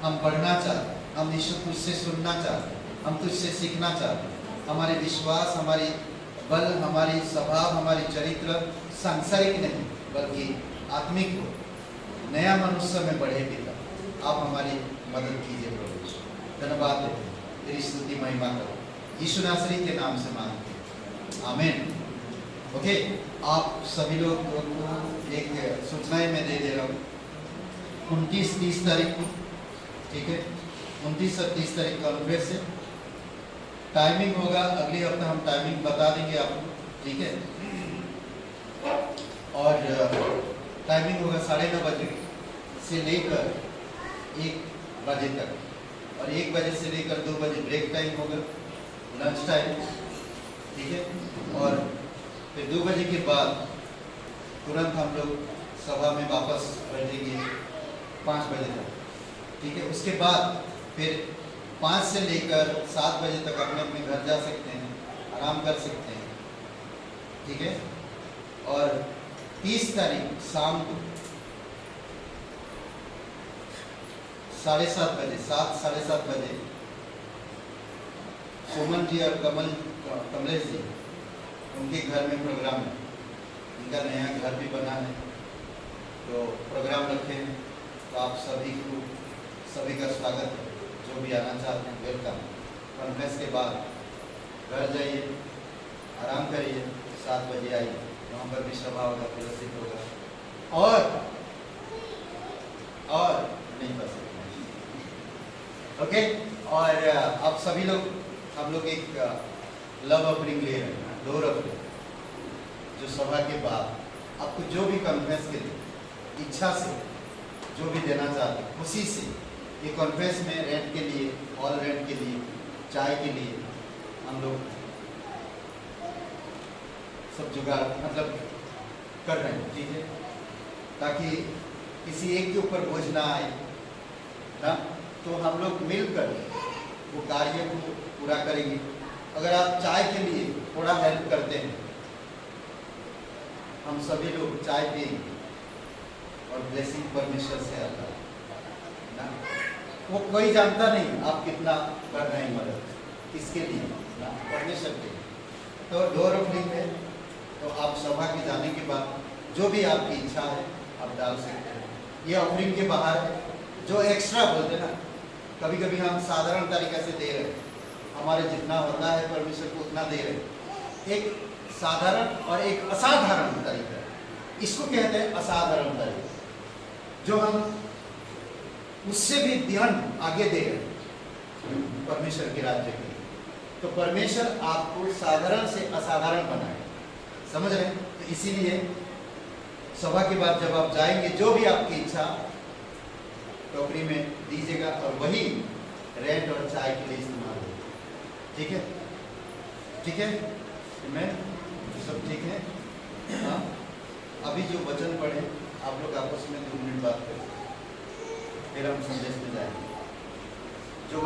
हम पढ़ना चाहते, हम यीशु तुझसे सुनना चाहते, हम तुझसे सीखना चाहते। हमारे विश्वास, हमारी बल, हमारी स्वभाव, हमारी चरित्र सांसारिक नहीं बल्कि आत्मिक हो, नया मनुष्य में बढ़े पिता। आप हमारी मदद कीजिए प्रभु यीशु। धन्यवाद देते, तेरी स्तुति महिमा करो, यीशु नासरी के नाम से मांगते हैं, आमीन। ओके, आप सभी लोग को एक सूचनाएं मैं दे दे रहा हूँ। 29-30 तारीख को, ठीक है, 29 और 30 तारीख कॉन्फ्रेंस है। टाइमिंग होगा अगले हफ्ते, हम टाइमिंग बता देंगे आपको, ठीक है। और टाइमिंग होगा 9:30 बजे से लेकर 1 बजे तक, और 1 बजे से लेकर 2 बजे ब्रेक टाइम होगा, लंच टाइम, ठीक है। और फिर 2 बजे के बाद तुरंत हम लोग सभा में वापस बैठेंगे 5 बजे तक, ठीक है। उसके बाद फिर 5 से लेकर 7 बजे तक अपने अपने घर जा सकते हैं, आराम कर सकते हैं, ठीक है। और 30 तारीख शाम को 7:30 बजे, 7-7:30 बजे सुमन जी और कमलेश जी, उनके घर में प्रोग्राम है। उनका नया घर भी बना है, तो प्रोग्राम रखे हैं। तो आप सभी का स्वागत है, जो भी आना चाहते हैं वेलकम। कॉन्फ्रेंस के बाद घर जाइए, आराम करिए, 7 बजे आइए, वहाँ पर भी सभा होगा, प्रदर्शित होगा। और नहीं कर सकते, ओके, और आप सभी लोग, हम लोग एक लव ऑफरिंग ले रहे हैं, डोर ऑफरिंग, जो सभा के बाद आपको जो भी कॉन्फ्रेंस के लिए इच्छा से जो भी देना चाहते हैं, खुशी से, ये कॉन्फ्रेंस में रेंट के लिए, हॉल रेंट के लिए, चाय के लिए हम लोग सब जुगाड़ मतलब कर रहे हैं, ठीक है, ताकि किसी एक के ऊपर बोझ ना आए ना, तो हम लोग मिलकर वो कार्य को पूरा करेंगे। अगर आप चाय के लिए थोड़ा हेल्प करते हैं, हम सभी लोग चाय पिएंगे और ब्लेसिंग परमेश्वर से आता है ना। वो कोई जानता नहीं आप कितना कर रहे हैं मदद, किसके लिए ना, परमेश्वर के लिए। तो डोर ऑफरिंग है, तो आप सभा के जाने के बाद जो भी आपकी इच्छा है आप डाल सकते हैं। ये ऑफरिंग के बाहर है, जो एक्स्ट्रा बोलते हैं ना, कभी कभी हम साधारण तरीके से दे रहे हैं, हमारे जितना होता है परमेश्वर को उतना दे रहे हैं। एक साधारण और एक असाधारण तरीका है, इसको कहते हैं असाधारण तरीका, जो हम उससे भी ध्यान आगे दे रहे हैं परमेश्वर के राज्य के लिए। तो परमेश्वर आपको साधारण से असाधारण बनाए, समझ रहे हैं? तो इसीलिए सभा के बाद जब आप जाएंगे, जो भी आपकी इच्छा टोकरी में दीजिएगा और वही रेंट और चाय के लिए इस्तेमाल होगा, ठीक है? ठीक है, मैं सब ठीक है? हाँ, अभी जो वचन पढ़े आप लोग आपस में 2 मिनट बात करें, फिर हम संदेश में जाएंगे। जो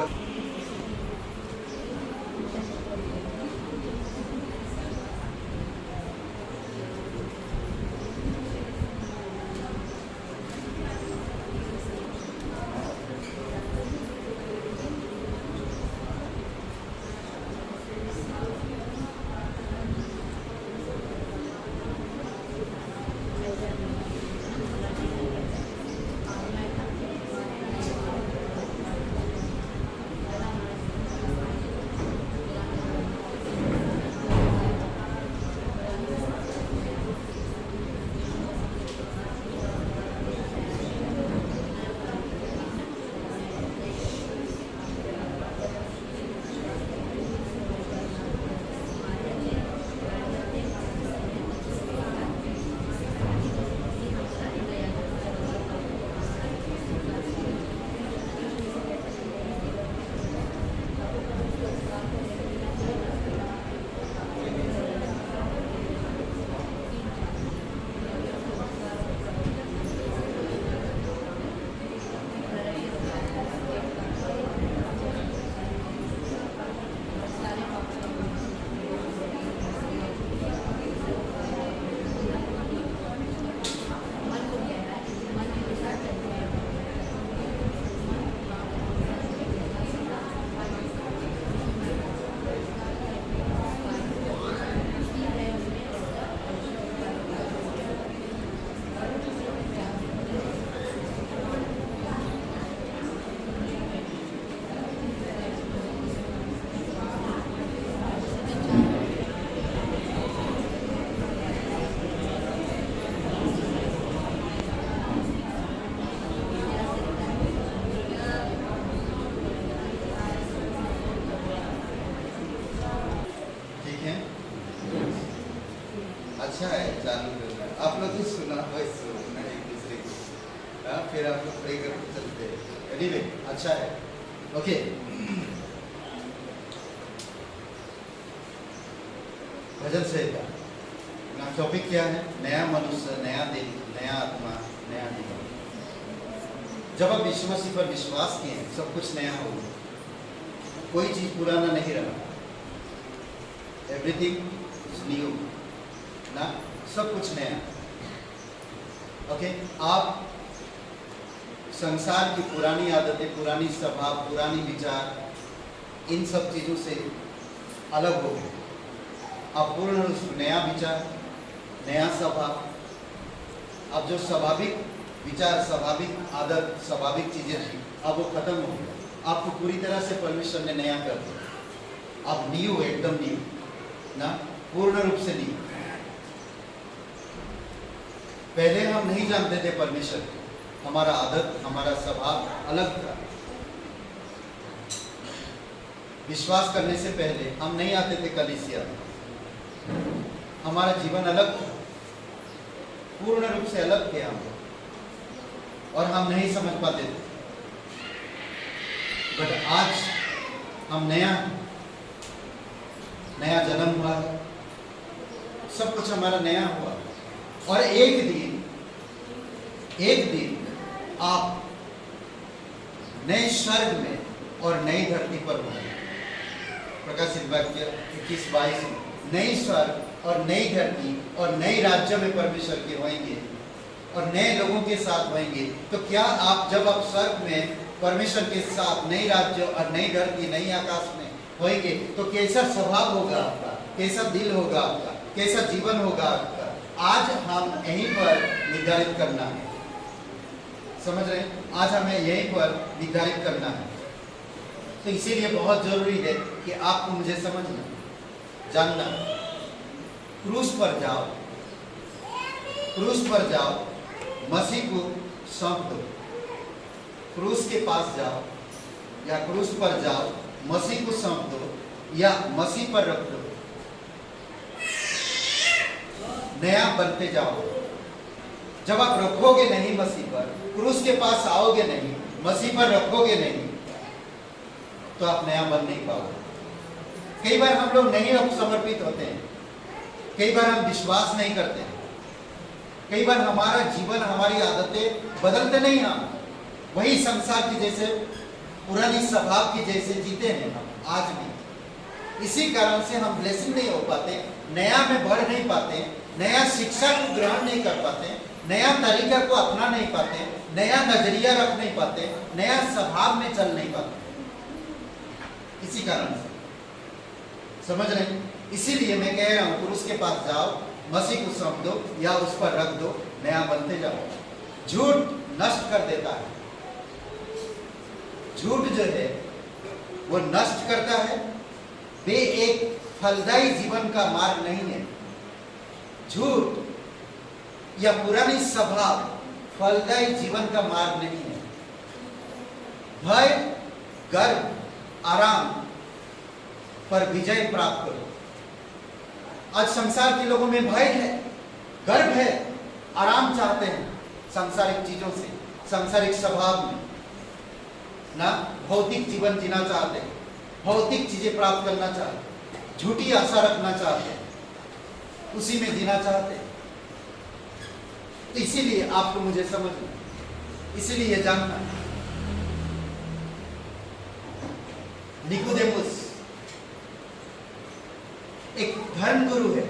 अच्छा है, चालू करना, आप लोग भी सुना वॉइस सुनना एक दूसरे को, हाँ, फिर आप लोग प्रे करके चलते हैं। एनीवे, अच्छा है, ओके। भजन संहिता ना, टॉपिक क्या है? नया मनुष्य, नया देह, नया आत्मा, नया जीवन। जब आप यीशु मसीह पर विश्वास किए हैं, सब कुछ नया हो गया, कोई चीज पुराना नहीं रहा, एवरीथिंग इज न्यू ना, सब कुछ नया। ओके, आप संसार की पुरानी आदतें, पुरानी स्वभाव, पुरानी विचार, इन सब चीजों से अलग हो गए। आप पूर्ण रूप से नया विचार, नया स्वभाव, अब जो स्वाभाविक विचार, स्वाभाविक आदत, स्वाभाविक चीजें थी, अब वो खत्म हो गया। आपको पूरी तरह से परमेश्वर ने नया कर दिया, आप न्यू, एकदम न्यू ना, पूर्ण रूप से न्यू। पहले हम नहीं जानते थे परमेश्वर को, हमारा आदत, हमारा स्वभाव अलग था, विश्वास करने से पहले हम नहीं आते थे कलीसिया में, हमारा जीवन अलग था, पूर्ण रूप से अलग थे हम, और हम नहीं समझ पाते थे। बट आज हम नया जन्म हुआ है, सब कुछ हमारा नया हुआ, और एक दिन आप नए स्वर्ग में और नई धरती पर होंगे। प्रकाशित वाक्य 21-22 में नई स्वर्ग और नई धरती और नई राज्य में परमेश्वर के होंगे और नए लोगों के साथ होंगे। तो क्या आप जब आप स्वर्ग में परमेश्वर के साथ नई राज्य और नई धरती नई आकाश में होंगे तो कैसा स्वभाव होगा आपका, कैसा दिल होगा आपका, कैसा जीवन होगा आपका, आज हम यहीं पर निर्धारित करना है। समझ रहे हैं? आज हमें यहीं पर निर्धारित करना है। तो इसीलिए बहुत जरूरी है कि आपको मुझे समझना, जानना। क्रूस पर जाओ, मसीह को सौंप दो। क्रूस के पास जाओ या क्रूस पर जाओ, मसीह को सौंप दो या मसीह पर रख दो। नया बनते जाओ। जब आप रखोगे नहीं मसीह पर, क्रूस के पास आओगे नहीं, मसीह पर रखोगे नहीं, तो आप नया बन नहीं पाओगे। कई बार हम लोग नहीं समर्पित होते हैं, कई बार हम विश्वास नहीं करते हैं, कई बार हमारा जीवन, हमारी आदतें बदलते नहीं, हम वही संसार की जैसे, पुरानी स्वभाव की जैसे जीते हैं हम आज भी। इसी कारण से हम ब्लेसिंग नहीं हो पाते, नया में बढ़ नहीं पाते, नया शिक्षा को ग्रहण नहीं कर पाते, नया तरीका को अपना नहीं पाते, नया नजरिया रख नहीं पाते, नया स्वभाव में चल नहीं पाते। इसी कारण से, समझ रहे हैं? इसीलिए मैं कह रहा हूं, क्रूस के पास जाओ, मसीह को सौंप दो या उस पर रख दो, नया बनते जाओ। झूठ नष्ट कर देता है। झूठ जो है वो नष्ट करता है, वे एक फलदायी जीवन का मार्ग नहीं है। झूठ या पुरानी स्वभाव फलदायी जीवन का मार्ग नहीं है। भय, गर्व, आराम पर विजय प्राप्त करो। आज संसार के लोगों में भय है, गर्व है, आराम चाहते हैं सांसारिक चीजों से, सांसारिक स्वभाव में ना, भौतिक जीवन जीना चाहते हैं, भौतिक चीजें प्राप्त करना चाहते हैं, झूठी आशा रखना चाहते हैं, उसी में जीना चाहते हैं। तो इसीलिए आपको मुझे समझना, इसीलिए जानना। निकोदेमुस एक धर्म गुरु है,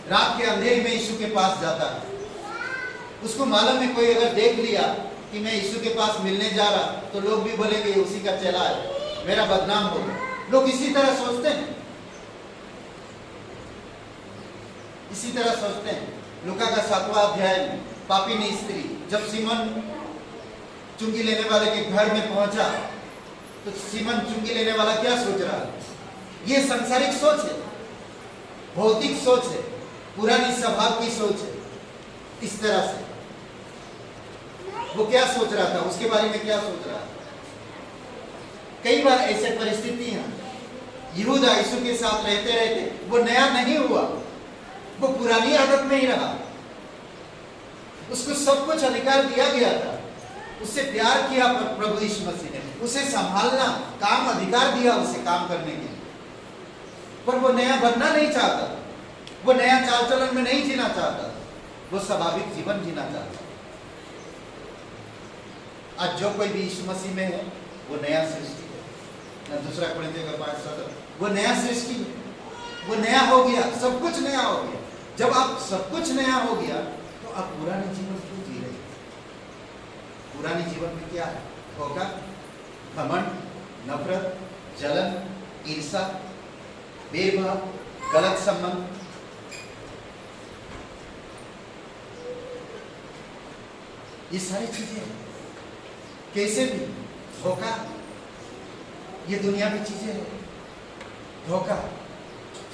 रात के अंधेरे में यीशु के पास जाता है। उसको मालूम है कोई अगर देख लिया कि मैं यीशु के पास मिलने जा रहा तो लोग भी बोलेंगे उसी का चेला है, मेरा बदनाम होगा। लोग इसी तरह सोचते हैं, इसी तरह सोचते हैं। लूका का 7वां अध्याय में पापिनी स्त्री जब सीमन चुंगी लेने वाले के घर में पहुंचा तो सीमन चुंगी लेने वाला क्या सोच रहा है? ये सांसारिक सोच है, भौतिक सोच है, पुरानी स्वभाव की सोच है। इस तरह से वो क्या सोच रहा था, उसके बारे में क्या सोच रहा था? कई बार ऐसे परिस्थितियां, यहूदा यीशु के साथ रहते रहते वो नया नहीं हुआ, वो पुरानी आदत में ही रहा। उसको सब कुछ अधिकार दिया गया था, उससे प्यार किया प्रभु यीशु मसीह ने, उसे संभालना काम अधिकार दिया उसे काम करने के लिए, पर वो नया बनना नहीं चाहता, वो नया चाल चलन में नहीं जीना चाहता, वो स्वाभाविक जीवन जीना चाहता। आज जो कोई भी यीशु मसीह में है वो नया सृष्टि है ना। 2 कोरिन्थियों 5:17 वो नया सृष्टि है, वो नया हो गया, सब कुछ नया हो गया। जब आप सब कुछ नया हो गया तो आप पुराने जीवन क्यों जी रहे? पुराने जीवन में क्या है? धोखा, घमंड, नफरत, जलन, ईर्ष्या, भेदभाव, गलत संबंध। ये सारी चीजें कैसे भी धोखा, ये दुनिया की चीजें हैं, धोखा।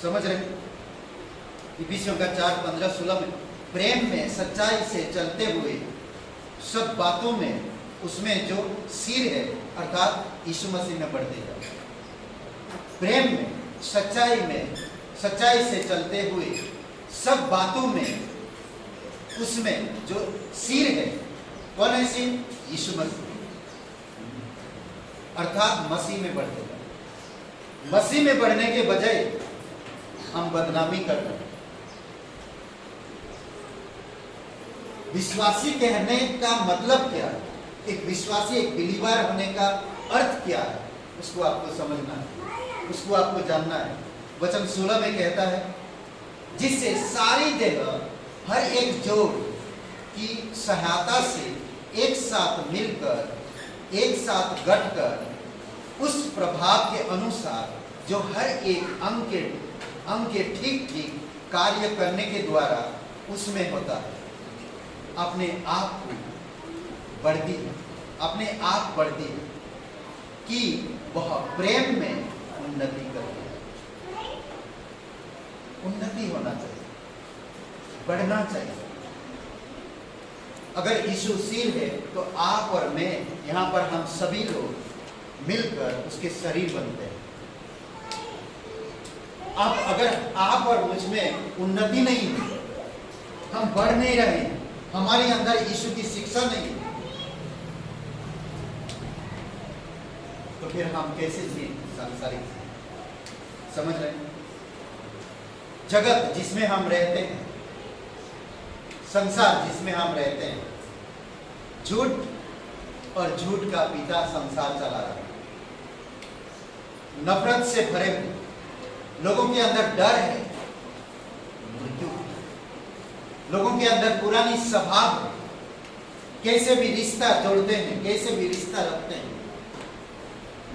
समझ रहे? इफिसियों का 4:15-16 में प्रेम में सच्चाई से चलते हुए सब बातों में उसमें जो सिर है अर्थात यीशु मसीह में बढ़ते जाओ। प्रेम में, सच्चाई से चलते हुए सब बातों में, उसमें जो सिर है, कौन है सिर? यीशु मसीह, अर्थात मसीह में बढ़ते जाओ। मसीह में बढ़ने के बजाय हम बदनामी कर रहे हैं। विश्वासी कहने का मतलब क्या है? एक विश्वासी, एक बिलीवर होने का अर्थ क्या है? उसको आपको समझना है, उसको आपको जानना है। वचन 16 में कहता है, जिससे सारी देह हर एक जोड़ की सहायता से एक साथ मिलकर, एक साथ गठकर उस प्रभाव के अनुसार जो हर एक अंग के ठीक ठीक कार्य करने के द्वारा उसमें होता है, अपने आप बढ़ती है, अपने आप बढ़ती है कि वह प्रेम में उन्नति करती है। उन्नति होना चाहिए, बढ़ना चाहिए। अगर यीशु सिर है तो आप और मैं, यहाँ पर हम सभी लोग मिलकर उसके शरीर बनते हैं। अगर आप और मुझ में उन्नति नहीं है, हम बढ़ नहीं रहे हैं, हमारे अंदर यीशु की शिक्षा नहीं है, तो फिर हम कैसे जिए सांसारिक? समझ रहे हैं? जगत जिसमें हम रहते हैं, संसार जिसमें हम रहते हैं, झूठ और झूठ का पिता संसार चला रहा है। नफरत से भरे हुए लोगों के अंदर डर है, मृत्यु। लोगों के अंदर पुरानी स्वभाव है, कैसे भी रिश्ता जोड़ते हैं, कैसे भी रिश्ता रखते हैं।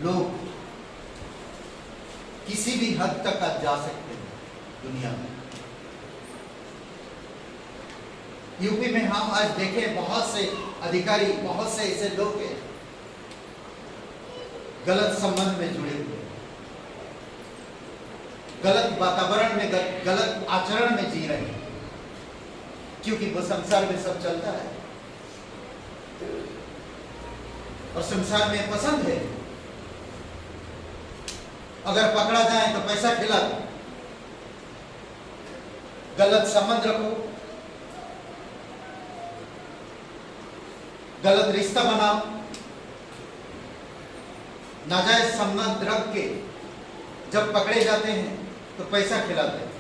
लोग किसी भी हद तक आज जा सकते हैं दुनिया में। यूपी में हम आज देखें, बहुत से अधिकारी, बहुत से ऐसे लोग हैं गलत संबंध में जुड़े हुए, गलत वातावरण में, गलत आचरण में जी रहे हैं, क्योंकि वो संसार में सब चलता है और संसार में पसंद है। अगर पकड़ा जाए तो पैसा खिला दो, गलत संबंध रखो, गलत रिश्ता बनाओ, नाजायज संबंध रख के जब पकड़े जाते हैं तो पैसा खिलाते हैं।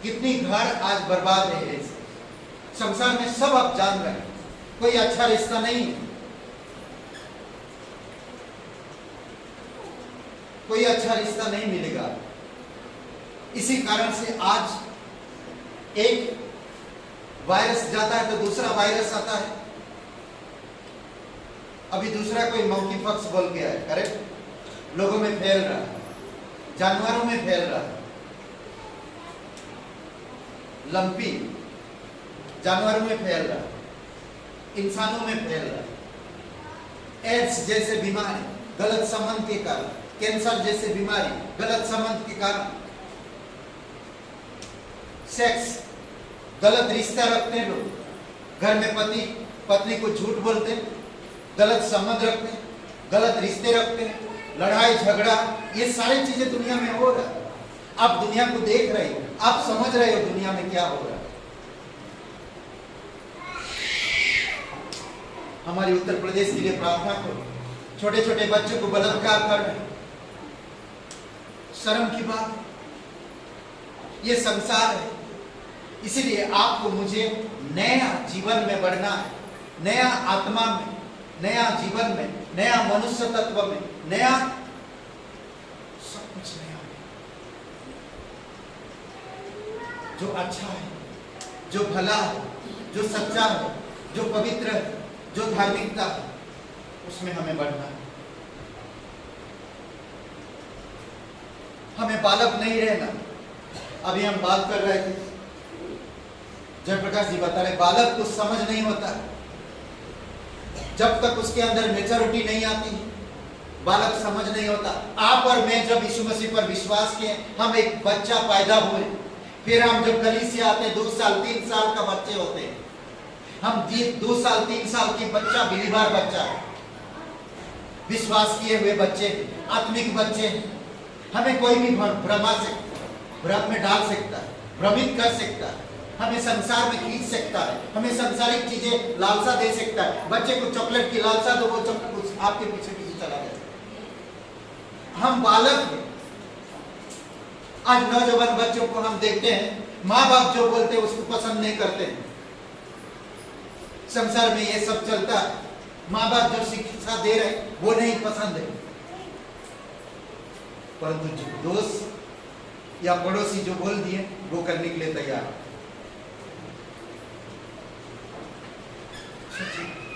कितनी घर आज बर्बाद है ऐसे। संसार में सब आप जान रहे हैं, कोई अच्छा रिश्ता नहीं है, कोई अच्छा रिश्ता नहीं मिलेगा। इसी कारण से आज एक वायरस जाता है तो दूसरा वायरस आता है। अभी दूसरा कोई मंकी पॉक्स बोल के आए, करेक्ट, लोगों में फैल रहा है, जानवरों में फैल रहा है। लंपी जानवरों में फैल रहा है, इंसानों में फैल रहा है। एड्स जैसे बीमारी गलत संबंध के कारण, कैंसर जैसे बीमारी गलत संबंध के कारण, सेक्स, गलत रिश्ता रखते हैं लोग, घर में पति पत्नी को झूठ बोलते हैं, गलत संबंध रखते हैं, गलत रिश्ते रखते हैं, लड़ाई झगड़ा, ये सारी चीजें दुनिया में हो रहा है। आप दुनिया को देख रहे हो, आप समझ रहे हो दुनिया में क्या हो रहा है। हमारी उत्तर प्रदेश के लिए प्रार्थना करो। छोटे छोटे बच्चों को बलात्कार कर रहे हैं, शर्म की बात। ये संसार है, इसीलिए आपको मुझे नया जीवन में बढ़ना है, नया आत्मा में, नया जीवन में, नया मनुष्य तत्व में, नया सब कुछ नया जो अच्छा है, जो भला है, जो सच्चा है, जो पवित्र है, जो धार्मिकता है, उसमें हमें बढ़ना है। हमें बालक नहीं रहना। अभी हम बात कर रहे थे, जयप्रकाश जी बता रहे, बालक को समझ नहीं होता जब तक उसके अंदर मैच्योरिटी नहीं आती, बालक समझ नहीं होता। आप और मैं जब यीशु मसीह पर विश्वास किए, हम एक बच्चा पैदा हुए, फिर हम जब कलीसिया आते 2 साल 3 साल का बच्चे होते हैं, हम 2 साल 3 साल की बच्चा बिलीवार बच्चा है, विश्वास किए हुए बच्चे, आत्मिक बच्चे, हमें कोई भी भ्रम में डाल सकता है, भ्रमित कर सकता है, हमें संसार में खींच सकता है, हमें सांसारिक चीजें लालसा दे सकता है। बच्चे को चॉकलेट की लालसा दो, वो चॉकलेट आपके पीछे पीछे चला जाए। हम बालक हैं। आज नौजवान बच्चों को हम देखते हैं, माँ बाप जो बोलते हैं उसको पसंद नहीं करते हैं। संसार में ये सब चलता है, माँ बाप जो शिक्षा दे रहे हैं वो नहीं पसंद है, परंतु जो दोस्त या पड़ोसी जो बोल दिए वो करने के लिए तैयार है।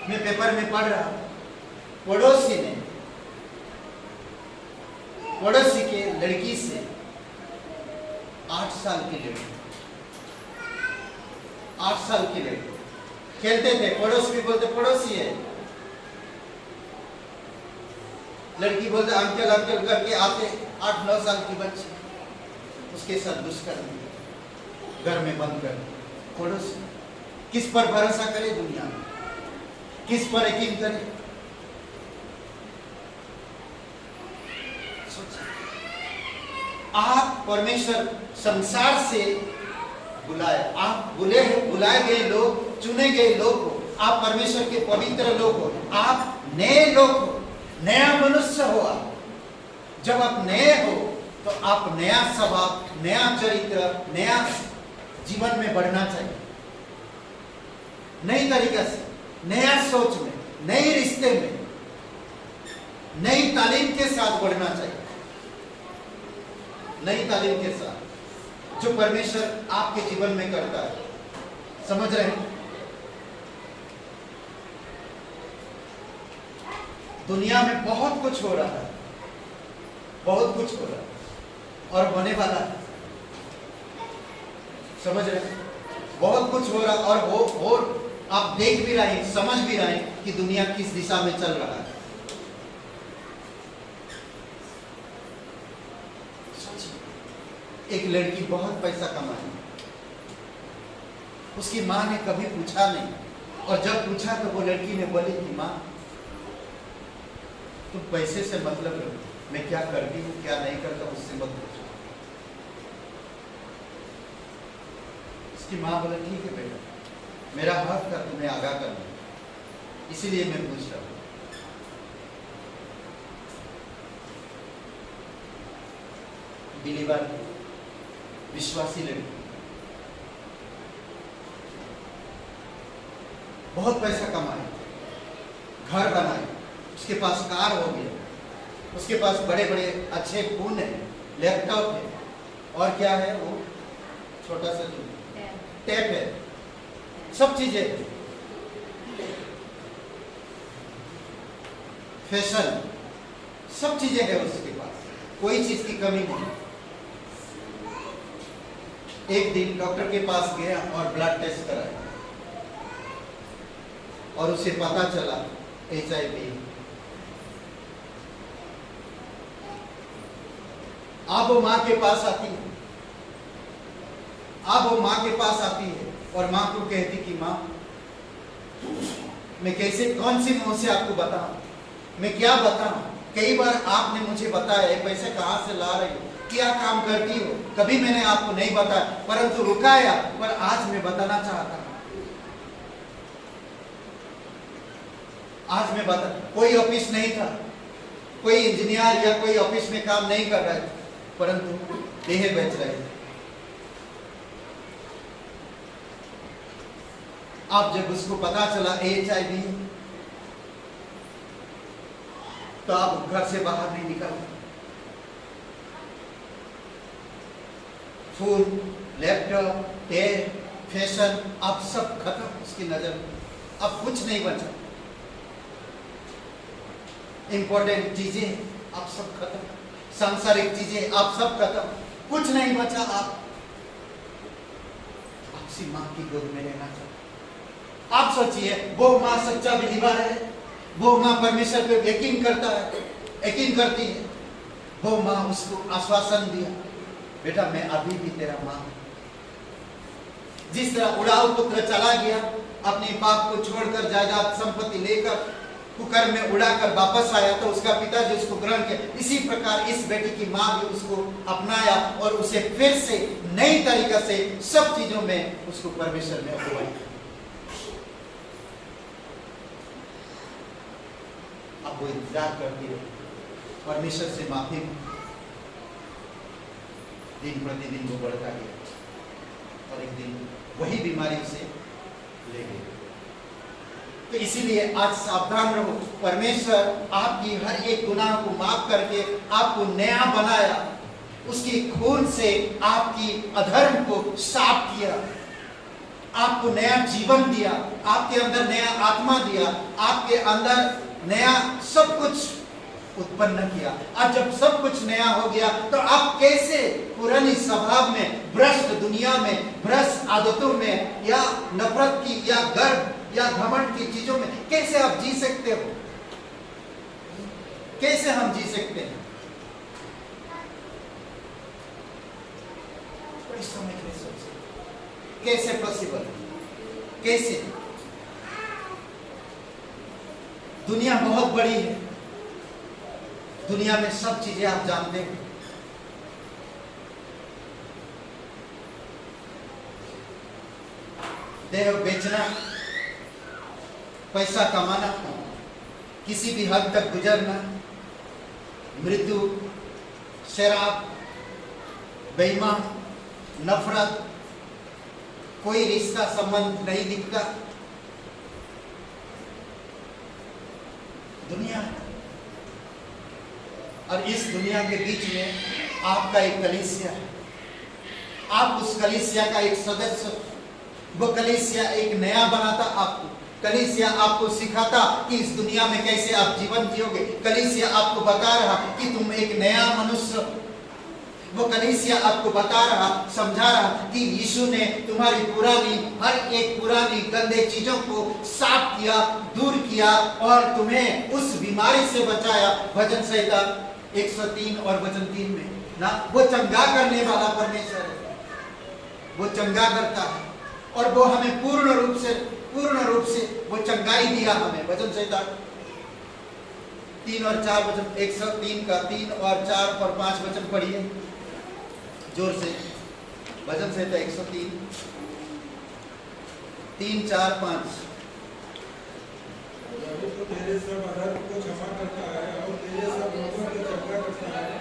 मैं पेपर में पढ़ रहा, पड़ोसी के लड़की से 8 साल की लड़की, 8 साल की लड़की खेलते थे, पड़ोस भी बोलते पड़ोसी है, लड़की बोलते अंकल अंकल करके आते, 8-9 साल की बच्ची, उसके साथ दुष्कर्म घर में बंद कर। पड़ोसी किस पर भरोसा करे दुनिया में, किस पर यकीन करे? आप परमेश्वर संसार से बुलाए, आप बुलाए गए लोग, चुने गए लोग हो, आप परमेश्वर के पवित्र लोग हो, आप नए लोग हो, नया मनुष्य हो। आप जब आप नए हो तो आप नया स्वभाव, नया चरित्र, नया जीवन में बढ़ना चाहिए, नई तरीके से, नया सोच में, नए रिश्ते में, नई तालीम के साथ बढ़ना चाहिए, नई तालीम के साथ जो परमेश्वर आपके जीवन में करता है। समझ रहे हैं? दुनिया में बहुत कुछ हो रहा है, बहुत कुछ हो रहा है और होने वाला है। समझ रहे हैं? बहुत कुछ हो रहा और आप देख भी रहे हैं, समझ भी रहे हैं कि दुनिया किस दिशा में चल रहा है। एक लड़की बहुत पैसा कमाई, उसकी माँ ने कभी पूछा नहीं, और जब पूछा तो वो लड़की ने बोली कि माँ तुम पैसे से मतलब लो, मैं क्या करती हूँ क्या नहीं करता उससे मत पूछो। उसकी माँ बोले ठीक है बेटा, मेरा हक था तुम्हें आगाह करना, इसीलिए मैं पूछ रहा हूँ। बिलीवर, विश्वासी लड़की, बहुत पैसा कमाए, घर बनाए, उसके पास कार हो गया, उसके पास बड़े बड़े अच्छे फोन है, लैपटॉप है, और क्या है वो छोटा सा टैब है, सब चीजें है, फैशन, सब चीजें है उसके पास, कोई चीज की कमी नहीं। एक दिन डॉक्टर के पास गया और ब्लड टेस्ट कराया और उसे पता चला HIV। अब वो माँ के पास आती है, अब वो माँ के पास आती है और माँ को कहती कि माँ मैं कैसे, कौन सी मुंह से आपको बताऊं, मैं क्या बताऊं? कई बार आपने मुझे बताया ये पैसे कहाँ से ला रही हो, क्या काम करती हो, कभी मैंने आपको नहीं बताया, परंतु रुकाया, पर आज मैं बताना चाहता हूं। आज मैं बता, कोई ऑफिस नहीं था, कोई इंजीनियर या कोई ऑफिस में काम नहीं कर रहे थे, परंतु देह बेच रहे थे। अब जब उसको पता चला HIV, तो आप घर से बाहर नहीं निकल, फोन, लैपटॉप, टैब, फैशन, अब सब खत्म उसकी नजर में, अब कुछ नहीं बचा। इंपॉर्टेंट चीजें अब सब खत्म, सांसारिक चीजें अब सब खत्म, कुछ नहीं बचा। आप आपसी माँ की गोद में रहना चाहते। आप सोचिए, वो माँ सच्चा बिलीवर है, वो माँ परमेश्वर पे यकीन करता है, यकीन करती है, वो माँ उसको आश्वासन दिया, बेटा मैं अभी भी तेरा माँ हूं। जिस तरह उड़ाऊ पुत्र चला गया, अपने बाप को छोड़कर जायदाद संपत्ति लेकर कुकर में उड़ाकर वापस आया तो उसका पिताजी उसको ग्रहण किया। इसी प्रकार इस बेटी की माँ भी उसको अपनाया और उसे फिर से नई तरीका से सब चीजों में उसको परमेश्वर ने अगुवाई। अब वो इंतजार करती रही, परमेश्वर से माफी, दिन प्रतिदिन वो बढ़ता गया और एक दिन वही बीमारी उसे ले गई। तो इसीलिए आज सावधान रहो, परमेश्वर आपकी हर एक गुनाह को माफ करके आपको नया बनाया, उसकी खून से आपकी अधर्म को साफ किया, आपको नया जीवन दिया, आपके अंदर नया आत्मा दिया, आपके अंदर नया सब कुछ उत्पन्न किया। आज जब सब कुछ नया हो गया तो आप कैसे पुरानी स्वभाव में, भ्रष्ट दुनिया में, भ्रष्ट आदतों में या नफरत की या गर्व या घमंड की चीजों में कैसे आप जी सकते हो? कैसे हम जी सकते हैं? इस समय कैसे पॉसिबल? कैसे? दुनिया बहुत बड़ी है, दुनिया में सब चीजें आप जानते हैं। देह बेचना, पैसा कमाना, किसी भी हद तक गुजरना, मृत्यु, शराब, बेईमान, नफरत, कोई रिश्ता संबंध नहीं दिखता, दुनिया है। और इस दुनिया के बीच में आपका एक कलीसिया है, आप उस कलीसिया का एक सदस्य। वो कलीसिया एक नया बनाता आपको, कलीसिया आपको सिखाता कि इस दुनिया में कैसे आप जीवन जियोगे। कलीसिया आपको बता रहा कि तुम एक नया मनुष्य। वो कलीसिया आपको बता रहा, समझा रहा कि यीशु ने तुम्हारी पुरानी हर एक पुरानी गंदे चीजों को साफ किया, दूर किया और तुम्हें उस बीमारी से बचाया। भजन संहिता 103 और वचन 3 में ना, वो चंगा करने वाला परमेश्वर है, वो चंगा करता है और वो हमें पूर्ण रूप से वो चंगाई दिया हमें। भजन संहिता 3 और 4 वचन, 103 का 3 और 4 और 5 वचन पढ़िए जोर से। भजन संहिता 103 3, 4, 5। तो तेरे सब अधर्म को क्षमा करता है और तेरे सब लोगों को चंगा करता है।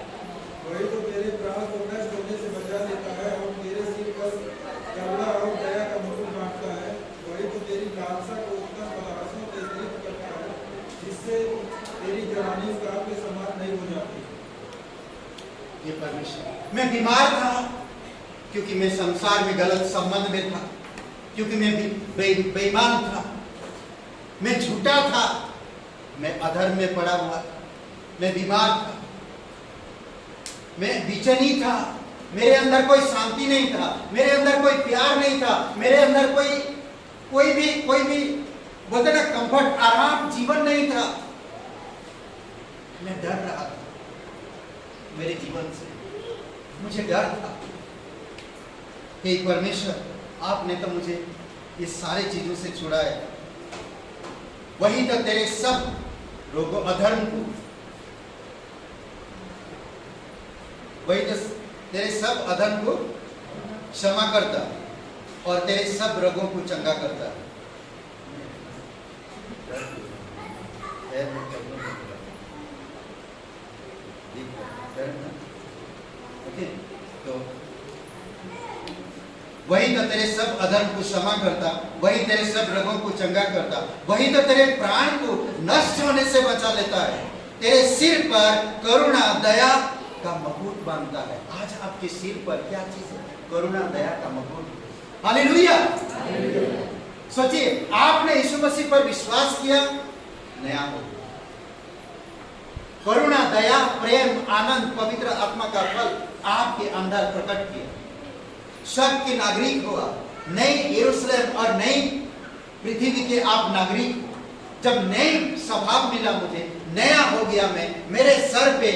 वही तो तेरे प्राण को नष्ट होने से बचा लेता है और तेरे सिर पर करुणा और दया का मुकुट बांधता है। वही तो तेरी लालसा को उत्तम पदार्थों से तृप्त करता है, जिससे तेरी जवानी काल के समान नहीं हो जाती। ये परमेश्वर, मैं बीमार था क्योंकि मैं संसार में गलत संबंध में था, क्योंकि मैं बेईमान था, मैं झूठा था, मैं अधर्म में पड़ा हुआ, मैं बीमार था, मैं बेचैनी था, मेरे अंदर कोई शांति नहीं था, मेरे अंदर कोई प्यार नहीं था, मेरे अंदर कोई भी बोलते ना कंफर्ट, आराम जीवन नहीं था। मैं डर रहा था मेरे जीवन से, मुझे डर था कि परमेश्वर आपने तो मुझे ये सारी चीजों से छुड़ाया। वही तो तेरे सब रोगों अधर्म को, वही तो तेरे सब अधर्म को क्षमा करता और तेरे सब रोगों को चंगा करता है। तो वही तो तेरे सब अधर्म को क्षमा करता, वही तेरे सब रोगों को चंगा करता, वही तो तेरे प्राण को नष्ट होने से बचा लेता है, तेरे सिर पर करुणा दया का मुकुट बांधता है। आज आपके सिर पर क्या चीज है? करुणा दया का मुकुट। हालेलुया। सोचिए, आपने यीशु मसीह पर विश्वास किया, नया हो। करुणा दया प्रेम आनंद पवित्र आत्मा का फल आपके अंदर प्रकट किया, स्वर्ग के नागरिक हुआ, नई यरूशलेम और नई पृथ्वी के आप नागरिक। जब नई स्वभाव मिला मुझे, नया हो गया मैं, मेरे सर पे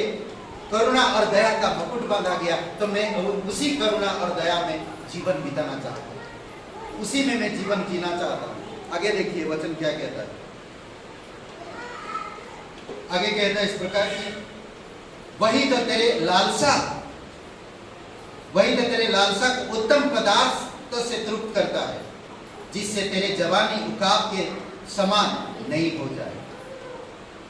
करुणा और दया का मुकुट बांधा गया, तो मैं उसी करुणा और दया में जीवन बिताना चाहता हूँ, उसी में मैं जीवन जीना चाहता हूँ। आगे देखिए वचन क्या कहता है। आगे कहता है इस प्रकार की, वही तो तेरे लालसा को उत्तम पदार्थ से तृप्त करता है, जिससे तेरे जवानी उकाब के समान नहीं हो जाए।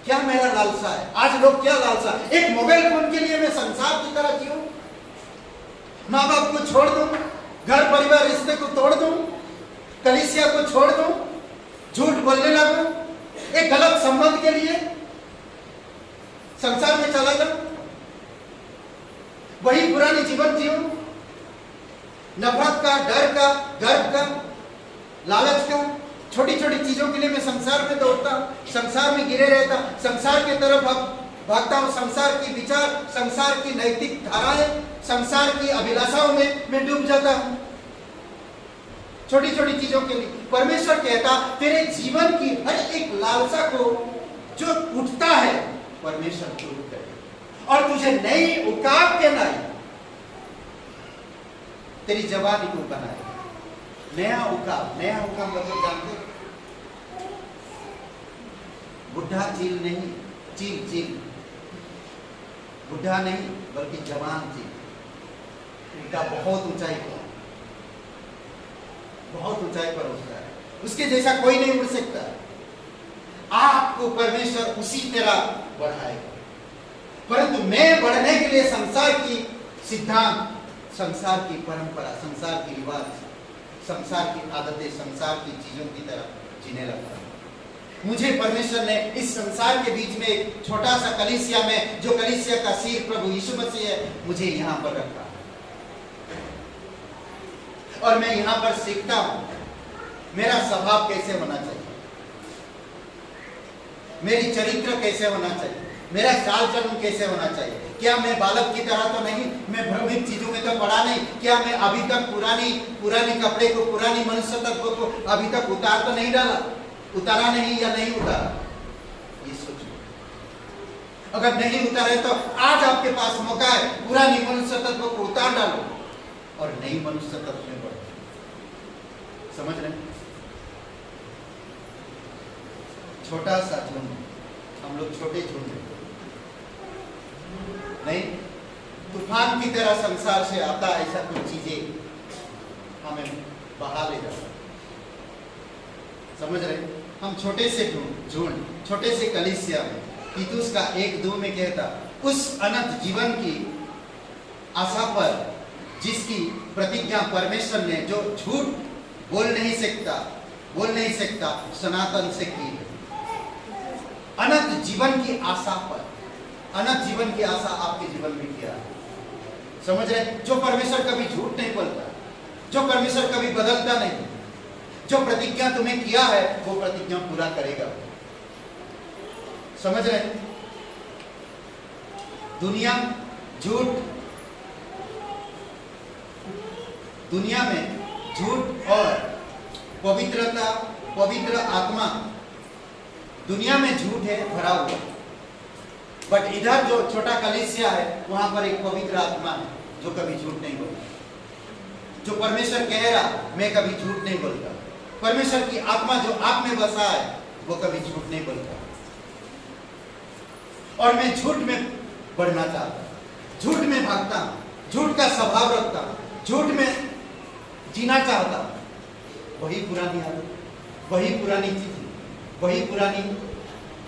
क्या मेरा लालसा है? आज लोग क्या लालसा, एक मोबाइल फोन के लिए मैं संसार की तरह जीऊं, माँ बाप को छोड़ दूं, घर परिवार रिश्ते को तोड़ दूं, कलीसिया को छोड़ दूं, झूठ बोलने लगूं, एक गलत संबंध के लिए संसार में चला जाऊं, वही पुरानी जीवन जीऊं, नफरत का, डर का, गर्व का, लालच का, छोटी छोटी चीजों के लिए मैं संसार में दौड़ता हूं, संसार में गिरे रहता, संसार की तरफ भागता हूं, संसार की विचार, संसार की नैतिक धाराएं, संसार की अभिलाषाओं में मैं डूब जाता हूं, छोटी छोटी चीजों के लिए। परमेश्वर कहता तेरे जीवन की हर एक लालसा को जो उठता है परमेश्वर दूर करे और तुझे नई उकाब के लाई तेरी जवानी को बनाए। नया उकाब मतलब जानते हो? बुढ़ा चील नहीं, चील बुढ़ा नहीं बल्कि जवान चील, उनका बहुत ऊंचाई पर उठता है, उसके जैसा कोई नहीं उड़ सकता। आपको परमेश्वर उसी तरह बढ़ाएगा, परंतु मैं बढ़ने के लिए संसार की सिद्धांत, संसार की परंपरा, संसार की रिवाज, संसार की आदतें, संसार की चीजों की तरह जीने लगता हूं। मुझे परमेश्वर ने इस संसार के बीच में एक छोटा सा कलीसिया में, जो कलीसिया का सिर प्रभु यीशु मसीह है, मुझे यहां पर रखा और मैं यहां पर सीखता हूं मेरा स्वभाव कैसे होना चाहिए, मेरी चरित्र कैसे होना चाहिए, मेरा चाल चलन कैसे होना चाहिए। क्या मैं बालक की तरह तो नहीं, मैं भ्रमित चीजों में तो पड़ा नहीं, क्या मैं अभी तक पुरानी कपड़े को, पुरानी मनुष्य तत्व को अभी तक उतार तो नहीं डाला, उतारा नहीं या नहीं उतारा, ये सोचो। अगर नहीं उतारे तो आज आपके पास मौका है, पुरानी मनुष्य तत्व को उतार डालो और नई मनुष्य तत्व में बढ़ो। समझ रहे? छोटा सा झुंड, हम लोग छोटे झुंड नहीं, तूफान की तरह संसार से आता ऐसा कुछ चीजें हमें बहा ले जाता। समझ रहे? हम छोटे से झुंड, छोटे से कलीसिया में, तीतुस का 1:2 में कहता, उस अनंत जीवन की आशा पर जिसकी प्रतिज्ञा परमेश्वर ने, जो झूठ बोल नहीं सकता सनातन से की है। अनंत जीवन की आशा पर, अनंत जीवन की आशा आपके जीवन में क्या है? समझ रहे? जो परमेश्वर कभी झूठ नहीं बोलता, जो परमेश्वर कभी बदलता नहीं, जो प्रतिज्ञा तुम्हें किया है वो प्रतिज्ञा पूरा करेगा। समझ रहे? दुनिया में झूठ और पवित्र आत्मा, दुनिया में झूठ है भरा हुआ, बट इधर जो छोटा कलीसिया है वहां पर एक पवित्र आत्मा है जो कभी झूठ नहीं बोलता, जो परमेश्वर कह रहा मैं कभी झूठ नहीं बोलता। परमेश्वर की आत्मा जो आप में बसा है वो कभी झूठ नहीं बोलता। और मैं झूठ में बढ़ना चाहता हूं, झूठ में भागता हूं, झूठ का स्वभाव रखता हूं, झूठ में जीना चाहता हूं। वही पुरानी आदत, वही पुरानी चीज, वही पुरानी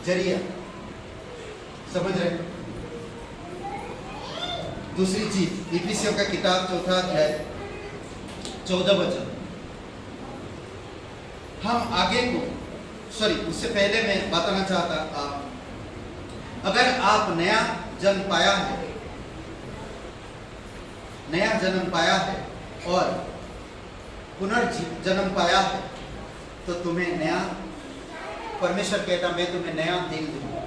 जरिया। समझ रहे? दूसरी चीज, इफिसियों का किताब 4 अध्याय 14 वचन। हम आगे को, उससे पहले मैं बताना चाहता, अगर आप नया जन्म पाया है और पुनर्जन्म पाया है तो तुम्हें नया, परमेश्वर कहता मैं तुम्हें नया दिल दूंगा,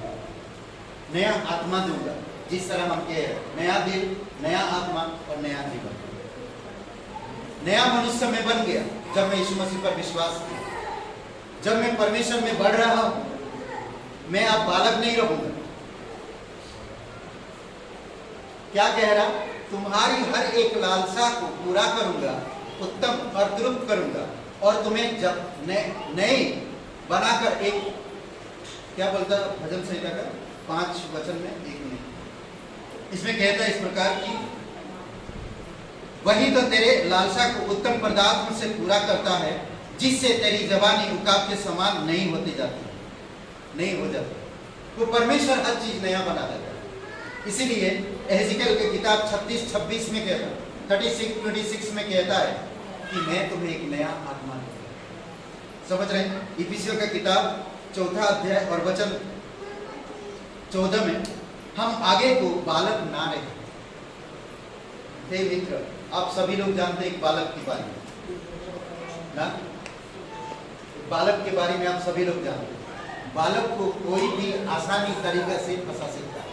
नया आत्मा दूंगा। जिस तरह हम कह रहे, नया दिल, नया आत्मा और नया जीवन। नया मनुष्य में बन गया जब मैं यीशु मसीह पर विश्वास किया, जब मैं परमेश्वर में बढ़ रहा हूं, मैं अब बालक नहीं रहूंगा। क्या कह रहा? तुम्हारी हर एक लालसा को पूरा करूंगा, उत्तम और तृप्त करूंगा, और तुम्हें जब नए बनाकर एक, क्या बोलता है भजन संहिता का 5 वचन में एक में, इसमें कहता है इस प्रकार की, वही तो तेरे लालसा को उत्तम पदार्थों से पूरा करता है, जिससे तेरी जवानी उकाब के समान नहीं होती जाती, नहीं हो जाती। तो परमेश्वर हर चीज नया बना देता है। इसीलिए एहेजिकेल की किताब 36:26 में कहता है, 36:26 में कहता है कि मैं तुम्हें एक नया आत्मा दूंगा। समझ रहे हैं? इफिसियों का किताब 4 अध्याय और वचन 14 में, हम आगे को बालक ना रहे। हे मित्र, आप सभी लोग जानते हैं एक बालक के बारे में ना, बालक के बारे में आप सभी लोग जानते हैं। बालक को कोई भी आसानी तरीके से फंसा सकता है